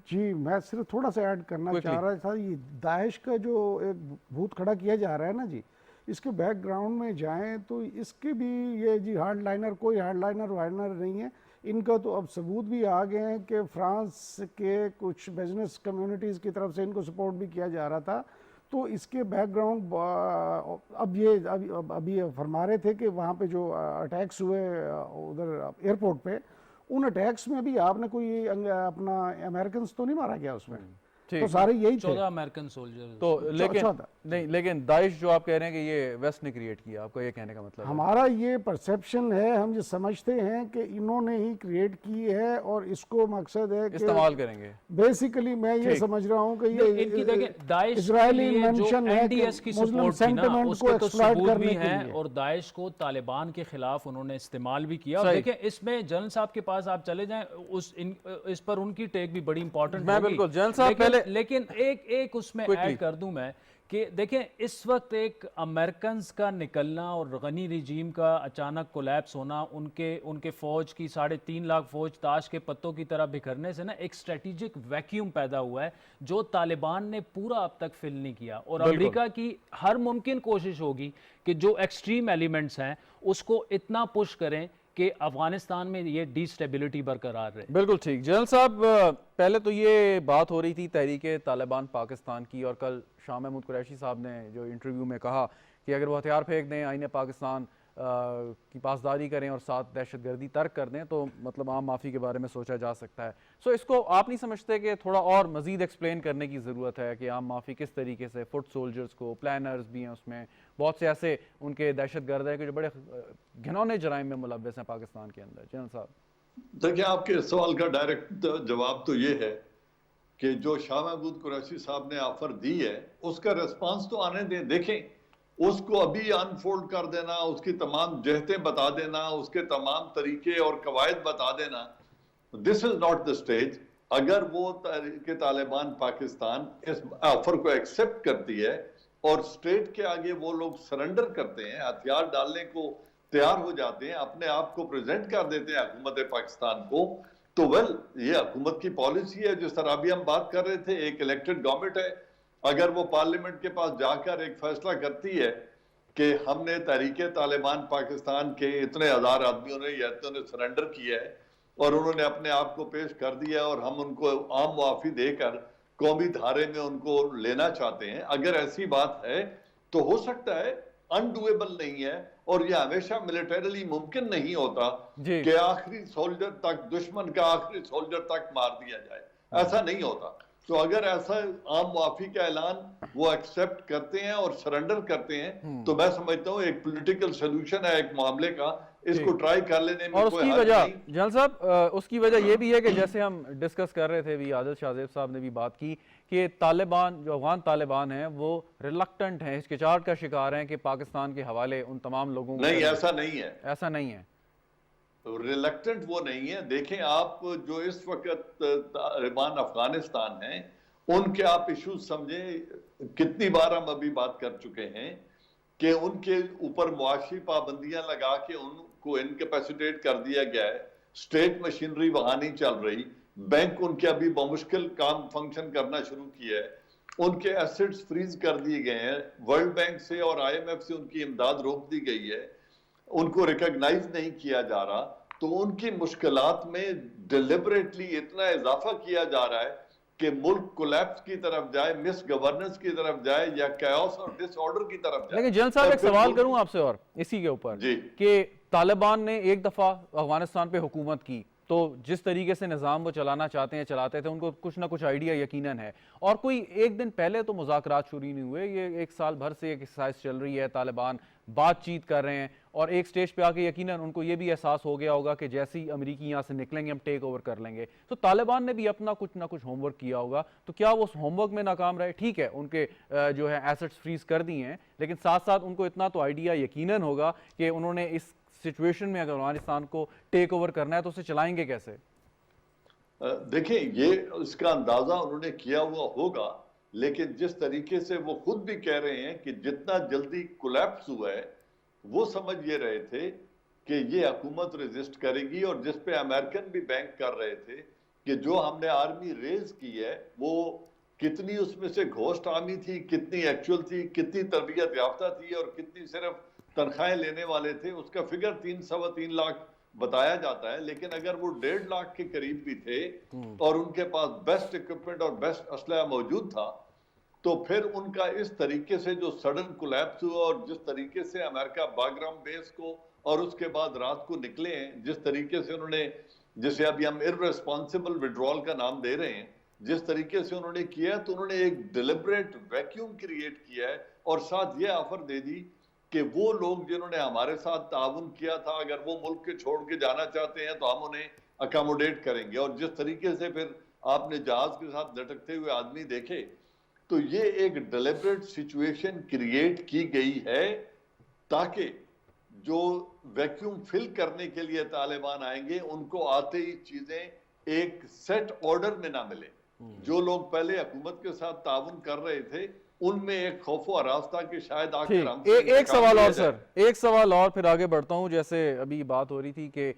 جی، میں صرف تھوڑا سا ایڈ کرنا چاہ رہا تھا. یہ داعش کا جو ایک بھوت کھڑا کیا جا رہا ہے نا جی، اس کے بیک گراؤنڈ میں جائیں تو اس کے بھی یہ جی ہارڈ لائنر کوئی ہارڈ لائنر وائنر نہیں ہے. ان کا تو اب ثبوت بھی آ گئے ہیں کہ فرانس کے کچھ بزنس کمیونٹیز کی طرف سے ان کو سپورٹ بھی کیا جا رہا تھا. تو اس کے بیک گراؤنڈ ابھی فرما رہے تھے کہ وہاں پہ جو اٹیکس ہوئے ادھر ایئرپورٹ پہ، ان اٹیکس میں بھی آپ نے کوئی اپنا امریکنز تو نہیں مارا گیا اس میں؟ تو سارے یہی تھے 14 امریکن سولجر. تو لیکن داعش جو آپ کہہ رہے ہیں کہ یہ ویسٹ نے کریٹ کیا، آپ کا یہ کہنے کا مطلب؟ ہمارا یہ پرسیپشن ہے، ہم یہ سمجھتے ہیں کہ انہوں نے ہی کریٹ کی ہے اور اس کو مقصد ہے کہ استعمال کریں گے. بیسیکلی میں یہ سمجھ رہا ہوں کہ یہ اسرائیلی منشن ہے کہ مسلم سینٹیمنٹ کو ایکسپلائٹ کرنے کے لیے، اور داعش کو طالبان کے خلاف انہوں نے استعمال بھی کیا. اور دیکھیں اس میں جنرل صاحب کے پاس آپ چلے جائیں، اس پر ان کی ٹیک بھی بڑی امپورٹنٹ ہوگی. بالکل جنرل صاحب پہلے، لیکن ایک اس میں ایڈ کر دوں میں کہ دیکھیں اس وقت ایک امریکنز کا نکلنا اور غنی رجیم کا اچانک کولیپس ہونا، ان کے فوج کی 3.5 لاکھ فوج تاش کے پتوں کی طرح بکھرنے سے نا ایک اسٹریٹجک ویکیوم پیدا ہوا ہے جو طالبان نے پورا اب تک فل نہیں کیا. اور امریکہ کی ہر ممکن کوشش ہوگی کہ جو ایکسٹریم ایلیمنٹس ہیں اس کو اتنا پش کریں کہ افغانستان میں یہ ڈی سٹیبلٹی برقرار رہے. بالکل ٹھیک. جنرل صاحب پہلے تو یہ بات ہو رہی تھی تحریک طالبان پاکستان کی، اور کل شاہ محمود قریشی صاحب نے جو انٹرویو میں کہا کہ اگر وہ ہتھیار پھینک دیں، آئین پاکستان کی پاسداری کریں اور ساتھ دہشت گردی ترک کر دیں تو مطلب عام معافی کے بارے میں سوچا جا سکتا ہے. سو اس کو آپ نہیں سمجھتے کہ تھوڑا اور مزید ایکسپلین کرنے کی ضرورت ہے کہ عام معافی کس طریقے سے فٹ سولجرز کو، پلانرز بھی ہیں اس میں، بہت سے ایسے ان کے دہشت گرد ہیں کہ جو بڑے گھنونے جرائم میں ملوث ہیں پاکستان کے اندر. جنرل صاحب دیکھیں، آپ کے سوال کا ڈائریکٹ جواب تو یہ ہے کہ جو شاہ محمود قریشی صاحب نے آفر دی ہے اس کا ریسپانس تو آنے دیں. دیکھیں اس کو ابھی انفولڈ کر دینا, اس کی تمام جہتیں بتا دینا, اس کے تمام طریقے اور قواعد بتا دینا, دس از ناٹ دا اسٹیج. اگر وہ تحریک طالبان پاکستان اس آفر کو ایکسپٹ کرتی ہے اور اسٹیٹ کے آگے وہ لوگ سرنڈر کرتے ہیں, ہتھیار ڈالنے کو تیار ہو جاتے ہیں, اپنے آپ کو پریزنٹ کر دیتے ہیں حکومت پاکستان کو, تو ویل یہ حکومت کی پالیسی ہے. جس طرح ابھی ہم بات کر رہے تھے, ایک الیکٹڈ گورنمنٹ ہے, اگر وہ پارلیمنٹ کے پاس جا کر ایک فیصلہ کرتی ہے کہ ہم نے تحریک طالبان پاکستان کے اتنے ہزار آدمیوں نے یا اتنے نے سرنڈر کیا ہے اور انہوں نے اپنے آپ کو پیش کر دیا اور ہم ان کو عام معافی دے کر قومی دھارے میں ان کو لینا چاہتے ہیں, اگر ایسی بات ہے تو ہو سکتا ہے, انڈویبل نہیں ہے, اور یہ ہمیشہ ملیٹریلی ممکن نہیں ہوتا کہ آخری سولجر تک, دشمن کا آخری سولجر تک مار دیا جائے, ایسا نہیں ہوتا. تو اگر ایسا عام معافی کا اعلان وہ ایکسپٹ کرتے ہیں اور سرنڈر کرتے ہیں تو میں سمجھتا ہوں ایک پولیٹیکل سولوشن ہے ایک معاملے کا, اس کو ٹرائی کر لینے میں کوئی حرج نہیں. جنرل صاحب اس کی وجہ یہ بھی ہے کہ جیسے ہم ڈسکس کر رہے تھے بھی, عادل شاہ زیب صاحب نے بھی بات کی کہ طالبان جو افغان طالبان ہیں وہ ریلکٹنٹ ہیں, ہچکچاہٹ کا شکار ہیں کہ پاکستان کے حوالے ان تمام لوگوں کو نہیں, ایسا نہیں ہے, ایسا نہیں ہے, ریلکٹنٹ وہ نہیں ہے. دیکھیں آپ جو اس وقت طالبان افغانستان ہیں ان کے آپ ایشوز سمجھیں, کتنی بار ہم ابھی بات کر چکے ہیں کہ ان کے اوپر معاشی پابندیاں لگا کے ان کو انکیپیسیٹیٹ کر دیا گیا ہے, اسٹیٹ مشینری وہاں نہیں چل رہی, بینک ان کے ابھی بمشکل کام فنکشن کرنا شروع کیا ہے, ان کے ایسٹس فریز کر دیے گئے ہیں, ورلڈ بینک سے اور آئی ایم ایف سے ان کی امداد روک دی گئی ہے, ان کو ریکگنائز نہیں کیا جا رہا. تو ان کی مشکلات میں ڈیلیبریٹلی اتنا اضافہ کیا جا رہا ہے کہ ملک کولیپس کی طرف جائے, مس گورننس کی طرف جائے, یا کیوس اور ڈس آرڈر کی طرف جائے. لیکن جنرل صاحب ایک سوال کروں آپ سے اور اسی کے اوپر کہ طالبان نے ایک دفعہ افغانستان پہ حکومت کی تو جس طریقے سے نظام وہ چلانا چاہتے ہیں چلاتے تھے, ان کو کچھ نہ کچھ آئیڈیا یقیناً ہے, اور کوئی ایک دن پہلے تو مذاکرات شروع نہیں ہوئے, یہ ایک سال بھر سے ایک ایکسرسائز چل رہی ہے, طالبان بات چیت کر رہے ہیں, اور ایک سٹیج پہ آ کے یقیناً ان کو یہ بھی احساس ہو گیا ہوگا کہ جیسے ہی امریکی یہاں سے نکلیں گے ہم ٹیک اوور کر لیں گے. تو طالبان نے بھی اپنا کچھ نہ کچھ ہوم ورک کیا ہوگا, تو کیا وہ اس ہوم ورک میں ناکام رہے؟ ٹھیک ہے ان کے جو ہے ایسٹس فریز کر دی ہیں, لیکن ساتھ ساتھ ان کو اتنا تو آئیڈیا یقیناً ہوگا کہ انہوں نے اس سچویشن میں اگر افغانستان کو ٹیک اوور کرنا ہے تو اسے چلائیں گے کیسے؟ دیکھیں یہ اس کا اندازہ انہوں نے کیا ہوا ہوگا, لیکن جس طریقے سے وہ خود بھی کہہ رہے ہیں کہ جتنا جلدی کولیپس ہوا ہے وہ سمجھ یہ رہے تھے کہ یہ حکومت ریزسٹ کرے گی, اور جس پہ امریکن بھی بینک کر رہے تھے کہ جو ہم نے آرمی ریز کی ہے وہ کتنی اس میں سے گھوسٹ آرمی تھی, کتنی ایکچول تھی, کتنی تربیت یافتہ تھی, اور کتنی صرف تنخواہیں لینے والے تھے, اس کا فگر 3.25 لاکھ بتایا جاتا ہے. لیکن اگر وہ 1.5 لاکھ کے قریب بھی تھے اور ان کے پاس بیسٹ اکوپمنٹ اور بیسٹ اسلحہ موجود تھا, تو پھر ان کا اس طریقے سے جو سڈن کولیپس ہوا, اور جس طریقے سے امریکہ باگرام بیس کو اور اس کے بعد رات کو نکلے ہیں, جس طریقے سے انہوں نے, جسے ابھی ہم ارریسپانسبل وڈرال کا نام دے رہے ہیں, جس طریقے سے انہوں نے کیا, تو انہوں نے ایک ڈیلیبریٹ ویکیوم کریٹ کیا ہے, اور ساتھ یہ آفر دے دی کہ وہ لوگ جنہوں نے ہمارے ساتھ تعاون کیا تھا اگر وہ ملک کے چھوڑ کے جانا چاہتے ہیں تو ہم انہیں اکاموڈیٹ کریں گے. اور جس طریقے سے پھر آپ نے جہاز کے ساتھ لٹکتے ہوئے آدمی دیکھے, تو یہ ایک ڈیلیبریٹ سچویشن کریٹ کی گئی ہے تاکہ جو ویکیوم فل کرنے کے لیے طالبان آئیں گے ان کو آتے ہی چیزیں ایک سیٹ آرڈر میں نہ ملے. جو لوگ پہلے حکومت کے ساتھ تعاون کر رہے تھے ان میں ایک خوف و ہراس تھا کہ شاید آ کر ہم ایک سوال اور سر, ایک سوال اور پھر آگے بڑھتا ہوں. جیسے ابھی بات ہو رہی تھی کہ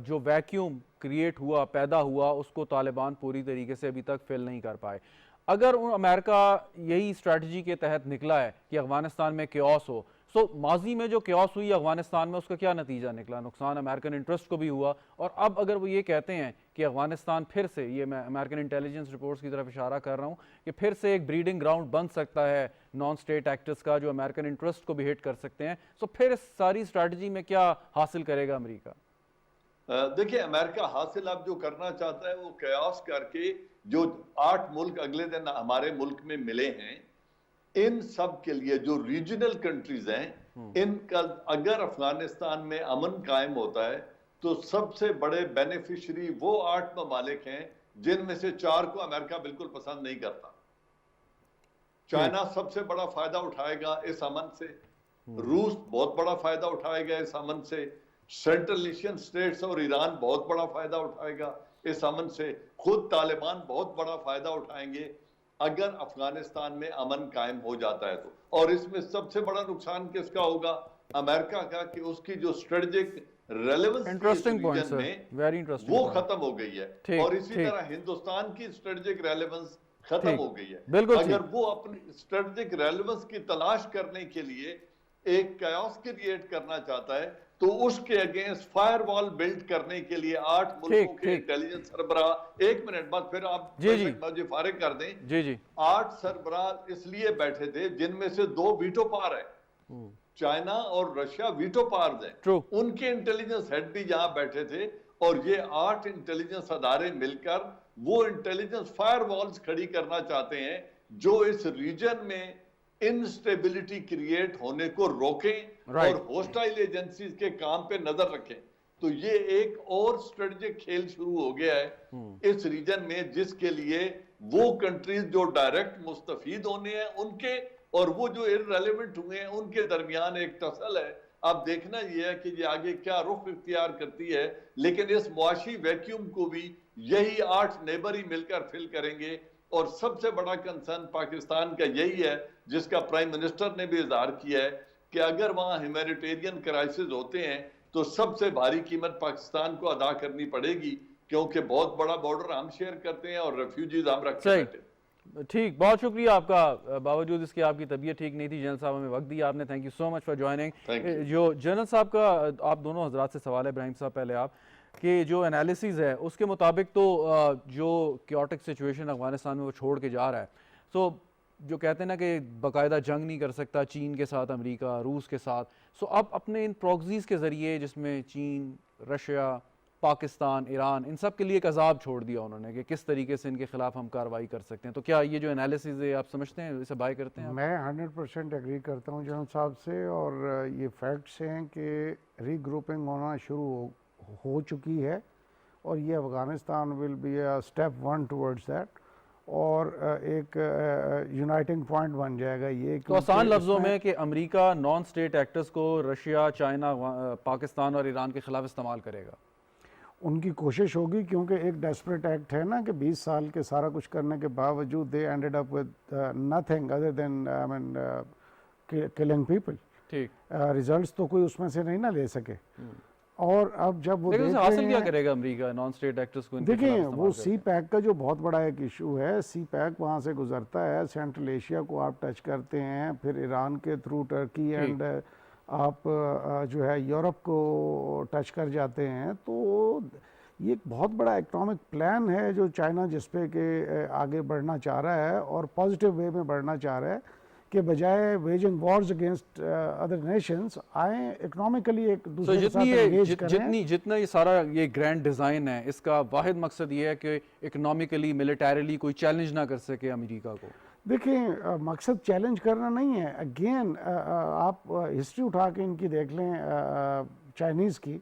جو ویکیوم کریٹ ہوا, پیدا ہوا, اس کو طالبان پوری طریقے سے ابھی تک فل نہیں کر پائے. اگر امریکہ یہی اسٹریٹجی کے تحت نکلا ہے کہ افغانستان میں کیوس ہو, سو ماضی میں جو کیوس ہوئی افغانستان میں اس کا کیا نتیجہ نکلا؟ نقصان امریکن انٹرسٹ کو بھی ہوا, اور اب اگر وہ یہ کہتے ہیں کہ افغانستان پھر سے, یہ میں امریکن انٹیلیجنس رپورٹس کی طرف اشارہ کر رہا ہوں, کہ پھر سے ایک بریڈنگ گراؤنڈ بن سکتا ہے نان سٹیٹ ایکٹرز کا جو امریکن انٹرسٹ کو بھی ہٹ کر سکتے ہیں, سو پھر اس ساری اسٹریٹجی میں کیا حاصل کرے گا امریکہ؟ دیکھیں امریکہ حاصل اب جو کرنا چاہتا ہے وہ قیاس کر کے جو 8 ملک اگلے دن ہمارے ملک میں ملے ہیں, ان سب کے لیے جو ریجنل کنٹریز ہیں, ان کا اگر افغانستان میں امن قائم ہوتا ہے تو سب سے بڑے بینیفیشری وہ 8 ممالک ہیں جن میں سے 4 کو امریکہ بالکل پسند نہیں کرتا. چائنا سب سے بڑا فائدہ اٹھائے گا اس امن سے, روس بہت بڑا فائدہ اٹھائے گا اس امن سے، سینٹرل ایشین سٹیٹس اور ایران بہت بڑا فائدہ اٹھائے گا اس امن سے، خود طالبان بہت بڑا فائدہ اٹھائیں گے اگر افغانستان میں امن قائم ہو جاتا ہے تو. اور اس میں سب سے بڑا نقصان کس کا ہوگا؟ امریکہ کا، کہ اس کی جو اسٹریٹجک ریلیونس تھی اس انٹرسٹنگ پوائنٹ ریجن سر، میں ویری انٹرسٹنگ وہ پوائنٹ. ختم ہو گئی ہے. ٹھیک اور اسی ٹھیک طرح ہندوستان کی اسٹریٹجک ریلیونس ختم ٹھیک، ہو گئی ہے. بالکل اگر ٹھیک. وہ اپنی اسٹریٹجک ریلیونس کی تلاش کرنے کے لیے ایک کیوس کریٹ کرنا چاہتا ہے تو اس کے اگینسٹ فائر وال بلڈ کرنے کے لیے 8 ملکوں ٹھیک کے ٹھیک. انٹیلیجنس سربراہ، ایک منٹ بعد پھر آپ جی جی مجھے فارغ کر دیں، جی جی 8 سربراہ اس لیے بیٹھے تھے جن میں سے 2 ویٹو پار ہیں، چائنا اور رشیا ویٹو پارز ہیں، ٹرو. ان کے انٹیلیجنس ہیڈ بھی یہاں بیٹھے تھے. اور یہ 8 انٹیلیجنس ادارے مل کر وہ انٹیلیجنس فائر والز کھڑی کرنا چاہتے ہیں جو اس ریجن میں انسٹیبلٹی کریٹ ہونے کو روکیں اور ہوسٹائل ایجنسیز کے کام پہ نظر رکھیں. تو یہ ایک اور اسٹریٹجک کھیل شروع ہو گیا ہے اس ریجن میں، جس کے لیے وہ کنٹریز جو ڈائریکٹ مستفید ہونے ہیں ان کے اور وہ جو ارریلیونٹ ہوئے ہیں ان کے درمیان ایک ٹسل ہے. اب دیکھنا یہ ہے کہ یہ آگے کیا رخ اختیار کرتی ہے، لیکن اس معاشی ویکیوم کو بھی یہی 8 نیبر ہی مل کر فل کریں گے. اور سب سے بڑا کنسرن پاکستان کا یہی ہے جس کا پرائم منسٹر نے بھی اظہار کیا ہے کہ اگر وہاں ہیومینیٹیرین کرائسس ہوتے ہیں تو سب سے بھاری قیمت پاکستان کو ادا کرنی پڑے گی، کیونکہ بہت بڑا بارڈر ہم شیئر کرتے ہیں اور ریفیوجیز ہم رکھ کے بیٹھے. ٹھیک، بہت شکریہ آپ کا، باوجود اس کی آپ کی طبیعت ٹھیک نہیں تھی. جنرل صاحب ہمیں وقت دیا آپ نے، thank you so much for joining. جو جنرل صاحب کا آپ دونوں حضرات سے سوال ہے، ابراہیم صاحب پہلے آپ، کہ جو انالیسز ہے اس کے مطابق تو جو کیوٹک سچویشن افغانستان میں وہ چھوڑ کے جا رہا ہے، سو جو کہتے ہیں نا کہ باقاعدہ جنگ نہیں کر سکتا چین کے ساتھ، امریکہ، روس کے ساتھ، سو اب اپنے ان پروگزیز کے ذریعے جس میں چین، رشیا، پاکستان، ایران، ان سب کے لیے ایک عذاب چھوڑ دیا انہوں نے کہ کس طریقے سے ان کے خلاف ہم کارروائی کر سکتے ہیں. تو کیا یہ جو انالیسز ہے آپ سمجھتے ہیں، اسے بائی کرتے ہیں؟ میں 100% ایگری کرتا ہوں جنرل صاحب سے، اور یہ فیکٹس ہیں کہ ری گروپنگ ہونا شروع ہو چکی ہے اور یہ Afghanistan will be a step 1 towards that, اور ایک یونائٹنگ پوائنٹ بن جائے گا یہ. تو آسان لفظوں میں کہ امریکہ نان اسٹیٹ ایکٹرز کو رشیا، چائنا، پاکستان اور ایران کے خلاف استعمال کرے گا. ان کی کوشش ہوگی، کیونکہ ایک ڈیسپریٹ ایکٹ ہے نا کہ 20 سال کے سارا کچھ کرنے کے باوجود they ended up with nothing other than killing people. ٹھیک، ریزلٹس تو کوئی اس میں سے نہیں نہ لے سکے. اور اب جب وہ لیکن حاصل کیا کرے گا امریکہ نان اسٹیٹ ایکٹرز کو؟ دیکھیں وہ سی پیک کا جو بہت بڑا ایک ایشو ہے، سی پیک وہاں سے گزرتا ہے، سینٹرل ایشیا کو آپ ٹچ کرتے ہیں، پھر ایران کے تھرو ٹرکی اینڈ آپ جو ہے یورپ کو ٹچ کر جاتے ہیں. تو یہ ایک بہت بڑا اکنامک پلان ہے جو چائنا جس پہ کہ آگے بڑھنا چاہ رہا ہے اور پازیٹیو وے میں بڑھنا چاہ رہا ہے، کہ بجائے waging wars against other nations آئیں اکنامکلی ایک دوسرے کے ساتھ انگیج کریں. جتنا یہ سارا یہ گرینڈ ڈیزائن ہے، اس کا واحد مقصد یہ ہے کہ اکنامکلی، ملیٹریلی کوئی چیلنج نہ کر سکے امریکہ کو. دیکھیں مقصد چیلنج کرنا نہیں ہے. اگین آپ ہسٹری اٹھا کے ان کی دیکھ لیں چائنیز کی،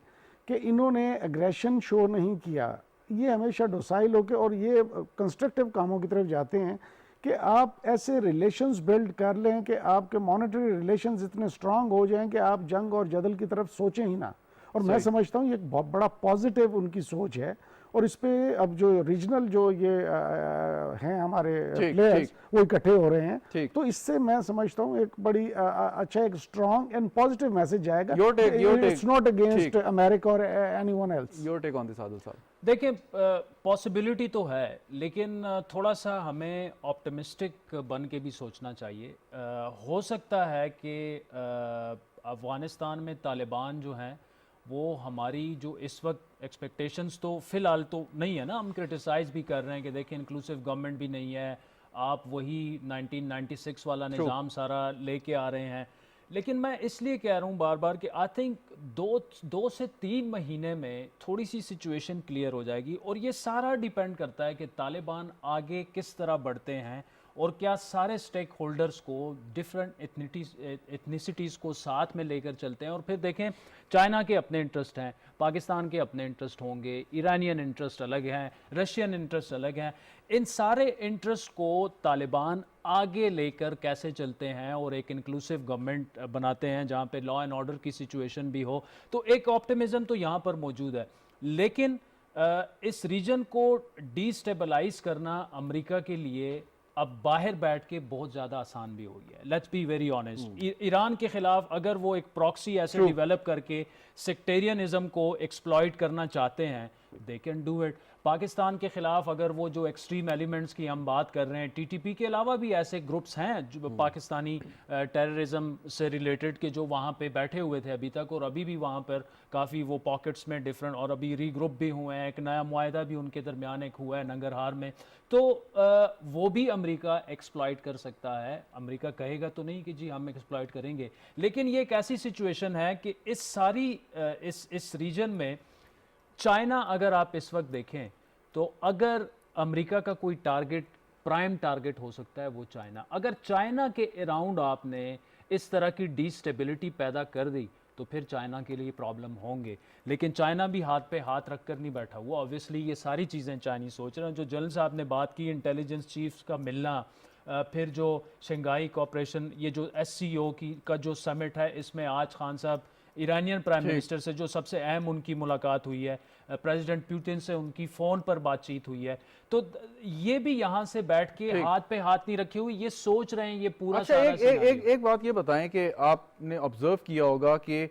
کہ انہوں نے اگریشن شو نہیں کیا، یہ ہمیشہ ڈوسائل ہو کے اور یہ کنسٹرکٹیو کاموں کی طرف جاتے ہیں کہ آپ ایسے ریلیشنز بلڈ کر لیں کہ آپ کے مانیٹری ریلیشنز اتنے اسٹرانگ ہو جائیں کہ آپ جنگ اور جدل کی طرف سوچیں ہی نہ. اور میں سمجھتا ہوں یہ ایک بہت بڑا پازیٹیو ان کی سوچ ہے. اور اس پہ اب جو ریجنل جو یہ ہیں ہمارے پلیئرز وہ اکٹھے ہو رہے ہیں، تو اس سے میں سمجھتا ہوں ایک بڑی اچھا ایک اسٹرانگ اینڈ پازیٹیو میسج جائے گا. اٹس ناٹ اگینسٹ امریکہ اور anyone else. Your take on this Adil صاحب. دیکھیں پاسبلٹی تو ہے، لیکن تھوڑا سا ہمیں آپٹمسٹک بن کے بھی سوچنا چاہیے. ہو سکتا ہے کہ افغانستان میں طالبان جو ہیں وہ ہماری جو اس وقت ایکسپیکٹیشنز تو فی الحال تو نہیں ہے نا، ہم کرٹیسائز بھی کر رہے ہیں کہ دیکھیں انکلوسیو گورنمنٹ بھی نہیں ہے، آپ وہی 1996 والا نظام سارا لے کے آ رہے ہیں. لیکن میں اس لیے کہہ رہا ہوں بار بار کہ آئی تھنک 2 سے 3 مہینے میں تھوڑی سی سچویشن کلیئر ہو جائے گی، اور یہ سارا ڈیپینڈ کرتا ہے کہ طالبان آگے کس طرح بڑھتے ہیں اور کیا سارے سٹیک ہولڈرز کو ڈفرینٹ ایتھنیسٹیز کو ساتھ میں لے کر چلتے ہیں. اور پھر دیکھیں چائنا کے اپنے انٹرسٹ ہیں, پاکستان کے اپنے انٹرسٹ ہوں گے, ایرانین انٹرسٹ الگ ہیں, رشین انٹرسٹ الگ ہیں. ان سارے انٹرسٹ کو طالبان آگے لے کر کیسے چلتے ہیں اور ایک انکلوسیو گورنمنٹ بناتے ہیں جہاں پہ لا اینڈ آرڈر کی سچویشن بھی ہو, تو ایک آپٹیمزم تو یہاں پر موجود ہے. لیکن اس ریجن کو ڈی سٹیبلائز کرنا امریکہ کے لیے اب باہر بیٹھ کے بہت زیادہ آسان بھی ہو گیا ہے. Let's be very honest, Iran کے خلاف اگر وہ ایک پراکسی ایسے ڈیولپ کر کے سیکٹیرینزم کو ایکسپلائٹ کرنا چاہتے ہیں, they can do it. Pakistan کے خلاف اگر وہ جو ایکسٹریم ایلیمنٹس کی ہم بات کر رہے ہیں, ٹی ٹی پی کے علاوہ بھی ایسے گروپس ہیں جو پاکستانی ٹیررزم سے ریلیٹڈ کے جو وہاں پہ بیٹھے ہوئے تھے ابھی تک, اور ابھی بھی وہاں پر کافی وہ پاکٹس میں ڈفرنٹ, اور ابھی ری گروپ بھی ہوئے ہیں, ایک نیا معاہدہ بھی ان کے درمیان ایک ہوا ہے ننگرہار میں. تو وہ بھی امریکہ ایکسپلائٹ کر سکتا ہے. امریکہ کہے گا تو نہیں کہ جی ہم ایکسپلائٹ کریں گے, لیکن یہ ایک ایسی سچویشن ہے کہ اس ساری اس ریجن میں چائنا اگر آپ اس وقت دیکھیں تو اگر امریکہ کا کوئی ٹارگٹ, پرائم ٹارگٹ ہو سکتا ہے وہ چائنا. اگر چائنا کے اراؤنڈ آپ نے اس طرح کی ڈی سٹیبلٹی پیدا کر دی تو پھر چائنا کے لیے پرابلم ہوں گے. لیکن چائنا بھی ہاتھ پہ ہاتھ رکھ کر نہیں بیٹھا ہوا. اوبویسلی یہ ساری چیزیں چائنیز سوچ رہے ہیں. جو جنرل صاحب نے بات کی انٹیلیجنس چیفز کا ملنا, پھر جو شنگھائی کوآپریشن, یہ جو SCO کا جو سمٹ ہے, اس میں آج خان صاحب ایرانین پرائم منسٹر سے جو سب سے اہم ان کی ملاقات ہوئی ہے, پریزیڈنٹ پیوٹن سے ان کی فون پر بات چیت ہوئی ہے, تو یہ بھی یہاں سے بیٹھ کے ہاتھ پہ ہاتھ نہیں رکھے ہوئے, یہ سوچ رہے ہیں یہ پورا سارا سیناریو. ایک بات یہ بتائیں کہ آپ نے آبزرو کیا ہوگا کہ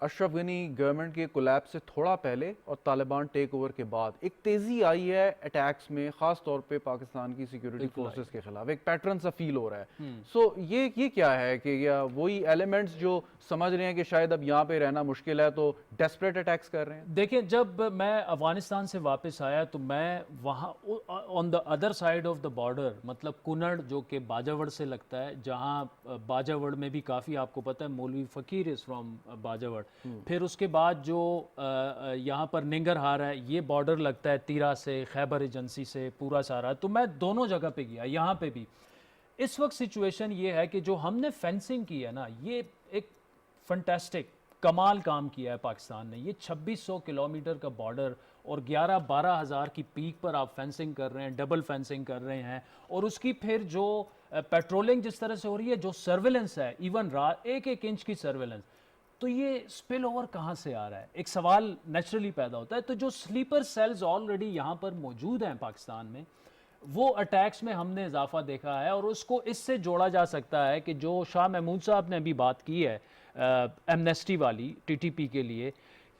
اشرف غنی گورنمنٹ کے کولیپس سے تھوڑا پہلے اور طالبان ٹیک اوور کے بعد ایک تیزی آئی ہے اٹیکس میں, خاص طور پہ پاکستان کی سیکیورٹی فورسز کے خلاف. ایک پیٹرن سا فیل ہو رہا ہے. سو یہ کیا ہے کہ وہی ایلیمنٹس جو سمجھ رہے ہیں کہ شاید اب یہاں پہ رہنا مشکل ہے تو ڈیسپریٹ اٹیکس کر رہے ہیں؟ دیکھیں, جب میں افغانستان سے واپس آیا تو میں وہاں on the other side of the border, مطلب کنڑ جو کہ باجاوڑ سے لگتا ہے, جہاں باجاوڑ میں بھی کافی آپ کو پتہ ہے مولوی فقیر از فرام باجاوڑ, پھر اس کے بعد جو یہاں پر ننگرہار ہے, یہ بارڈر لگتا ہے تیرا سے, خیبر ایجنسی سے, پورا سارا. تو میں دونوں جگہ پہ گیا. یہاں پہ بھی اس وقت سچویشن یہ ہے کہ جو ہم نے فینسنگ کی ہے نا, یہ ایک فنٹاسٹک کمال کام کیا ہے پاکستان نے. یہ 2600 کلومیٹر کا بارڈر اور 11-12 ہزار کی پیک پر آپ فینسنگ کر رہے ہیں, ڈبل فینسنگ کر رہے ہیں, اور اس کی پھر جو پیٹرولنگ جس طرح سے ہو رہی ہے, جو سرویلنس ہے, ایون ایک انچ کی سرویلنس, تو یہ سپل اوور کہاں سے آ رہا ہے؟ ایک سوال نیچرلی پیدا ہوتا ہے. تو جو سلیپر سیلز آلریڈی یہاں پر موجود ہیں پاکستان میں, وہ اٹیکس میں ہم نے اضافہ دیکھا ہے. اور اس کو اس سے جوڑا جا سکتا ہے کہ جو شاہ محمود صاحب نے ابھی بات کی ہے ایمنیسٹی والی ٹی ٹی پی کے لیے,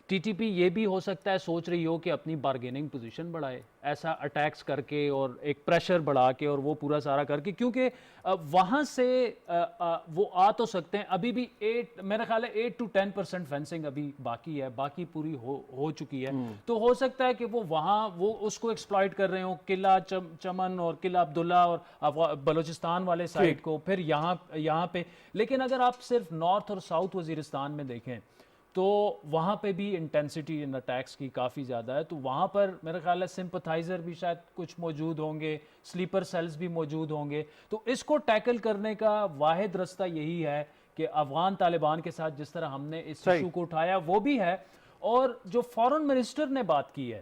ٹی ٹی پی یہ بھی ہو سکتا ہے سوچ رہی ہو کہ اپنی بارگیننگ پوزیشن بڑھائے, ایسا اٹیکس کر کے اور ایک پریشر بڑھا کے اور وہ پورا سارا کر کے, کیونکہ وہاں سے وہ آ تو سکتے ہیں. ابھی بھی میرا خیال ہے 8 to 10% فینسنگ ابھی باقی ہے, باقی پوری ہو چکی ہے. تو ہو سکتا ہے کہ وہ وہاں وہ اس کو ایکسپلائٹ کر رہے ہوں, قلعہ چمن اور قلعہ عبداللہ اور بلوچستان والے سائڈ کو, پھر یہاں پہ. لیکن اگر آپ صرف نارتھ اور ساؤتھ وزیرستان میں دیکھیں تو وہاں پہ بھی انٹینسٹی ان اٹیکس کی کافی زیادہ ہے. تو وہاں پر میرا خیال ہے سمپتھائزر بھی شاید کچھ موجود ہوں گے, سلیپر سیلز بھی موجود ہوں گے. تو اس کو ٹیکل کرنے کا واحد رستہ یہی ہے کہ افغان طالبان کے ساتھ جس طرح ہم نے اس ایشو کو اٹھایا وہ بھی ہے, اور جو فارن منسٹر نے بات کی ہے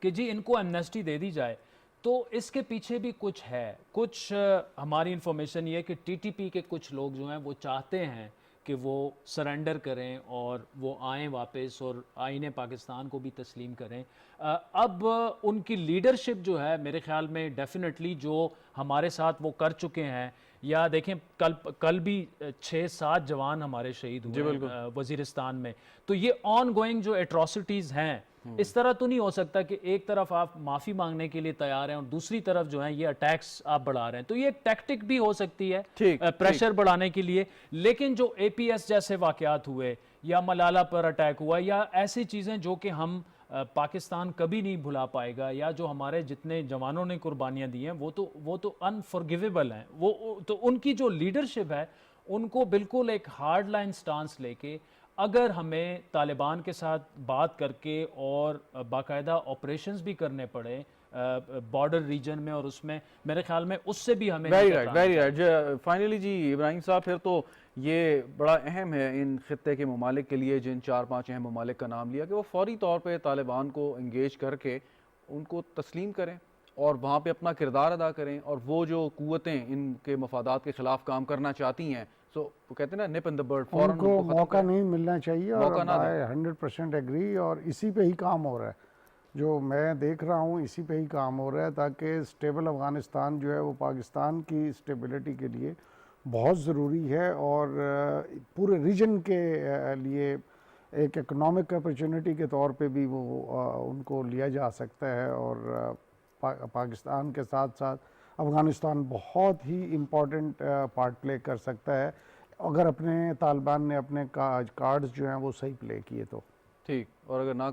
کہ جی ان کو ایمنیسٹی دے دی جائے, تو اس کے پیچھے بھی کچھ ہے. کچھ ہماری انفارمیشن یہ ہے کہ ٹی ٹی پی کے کچھ لوگ جو ہیں وہ چاہتے ہیں کہ وہ سرنڈر کریں اور وہ آئیں واپس اور آئین پاکستان کو بھی تسلیم کریں. اب ان کی لیڈرشپ جو ہے میرے خیال میں ڈیفینیٹلی جو ہمارے ساتھ وہ کر چکے ہیں, یا دیکھیں کل بھی 6-7 جوان ہمارے شہید ہوئے وزیرستان میں. تو یہ آن گوئنگ جو ایٹراسٹیز ہیں, اس طرح تو نہیں ہو سکتا کہ ایک طرف آپ معافی مانگنے کے لیے تیار ہیں اور دوسری طرف جو ہیں یہ اٹیکس آپ بڑھا رہے ہیں. تو یہ ایک ٹیکٹک بھی ہو سکتی ہے پریشر بڑھانے کے لیے. لیکن جو APS جیسے واقعات ہوئے, یا ملالہ پر اٹیک ہوا, یا ایسی چیزیں جو کہ ہم پاکستان کبھی نہیں بھلا پائے گا, یا جو ہمارے جتنے جوانوں نے قربانیاں دی ہیں وہ تو انفارگیویبل ہیں. وہ تو ان کی جو لیڈرشپ ہے ان کو بالکل ایک ہارڈ لائن سٹانس لے کے اگر ہمیں طالبان کے ساتھ بات کر کے اور باقاعدہ آپریشنز بھی کرنے پڑے بارڈر ریجن میں اور اس میں، میرے خیال میں اس سے بھی ہمیں ویری رائٹ فائنلی جی ابراہیم صاحب، پھر تو یہ بڑا اہم ہے ان خطے کے ممالک کے لیے جن 4-5 اہم ممالک کا نام لیا کہ وہ فوری طور پہ طالبان کو انگیج کر کے ان کو تسلیم کریں اور وہاں پہ اپنا کردار ادا کریں، اور وہ جو قوتیں ان کے مفادات کے خلاف کام کرنا چاہتی ہیں، سو وہ کہتے ہیں نا نپ ان دا برڈ، فوراً ان کو موقع نہیں ملنا چاہیے، اور میں 100% ایگری، اور اسی پہ ہی کام ہو رہا ہے، جو میں دیکھ رہا ہوں اسی پہ ہی کام ہو رہا ہے، تاکہ اسٹیبل افغانستان جو ہے وہ پاکستان کی اسٹیبلٹی کے لیے بہت ضروری ہے، اور پورے ریجن کے لیے ایک اکنامک اپرچونٹی کے طور پہ بھی وہ ان کو لیا جا سکتا ہے، اور پاکستان کے ساتھ ساتھ افغانستان بہت ہی امپورٹنٹ پارٹ پلے کر سکتا ہے اگر اپنے طالبان نے اپنے کارڈز جو ہیں وہ صحیح پلے کیے تو ٹھیک، اور اگر نہ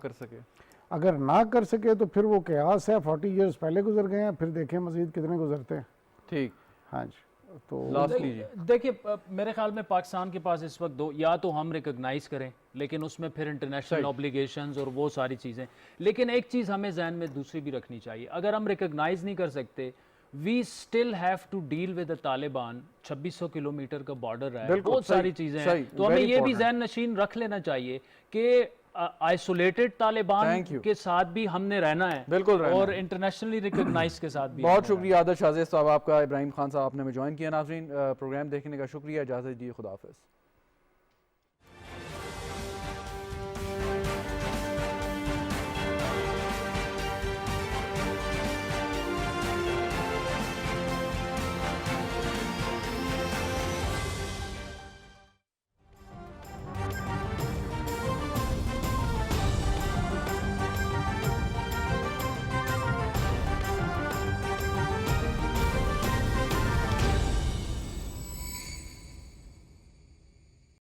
کر سکے تو پھر وہ قیاس ہے، 40 ایئرز پہلے گزر گئے ہیں، پھر دیکھیں مزید کتنے گزرتے ہیں۔ ٹھیک، ہاں جی، تو دیکھیے میرے خیال میں پاکستان کے پاس اس وقت یا تو ہم ریکگنائز کریں، لیکن اس میں پھر انٹرنیشنل اوبلیگیشنز اور وہ ساری چیزیں، لیکن ایک چیز ہمیں ذہن میں دوسری بھی رکھنی چاہیے، اگر ہم ریکگنائز نہیں کر سکتے، we still have to deal with Taliban, 2600 kilometre کا بارڈر ہے، بہت ساری چیزیں ہیں، تو ہمیں یہ بھی ذہن نشین رکھ لینا چاہیے کہ آئسولیٹڈ طالبان کے ساتھ بھی ہم نے رہنا ہے، اور انٹرنیشنلی ریکگنائز کے ساتھ بھی۔ بہت شکریہ عادل شاہ زیب صاحب آپ کا، ابراہیم خان صاحب آپ نے ہمیں جوائن کیا۔ ناظرین پروگرام دیکھنے کا شکریہ، اجازت دیجیے، خدا حافظ۔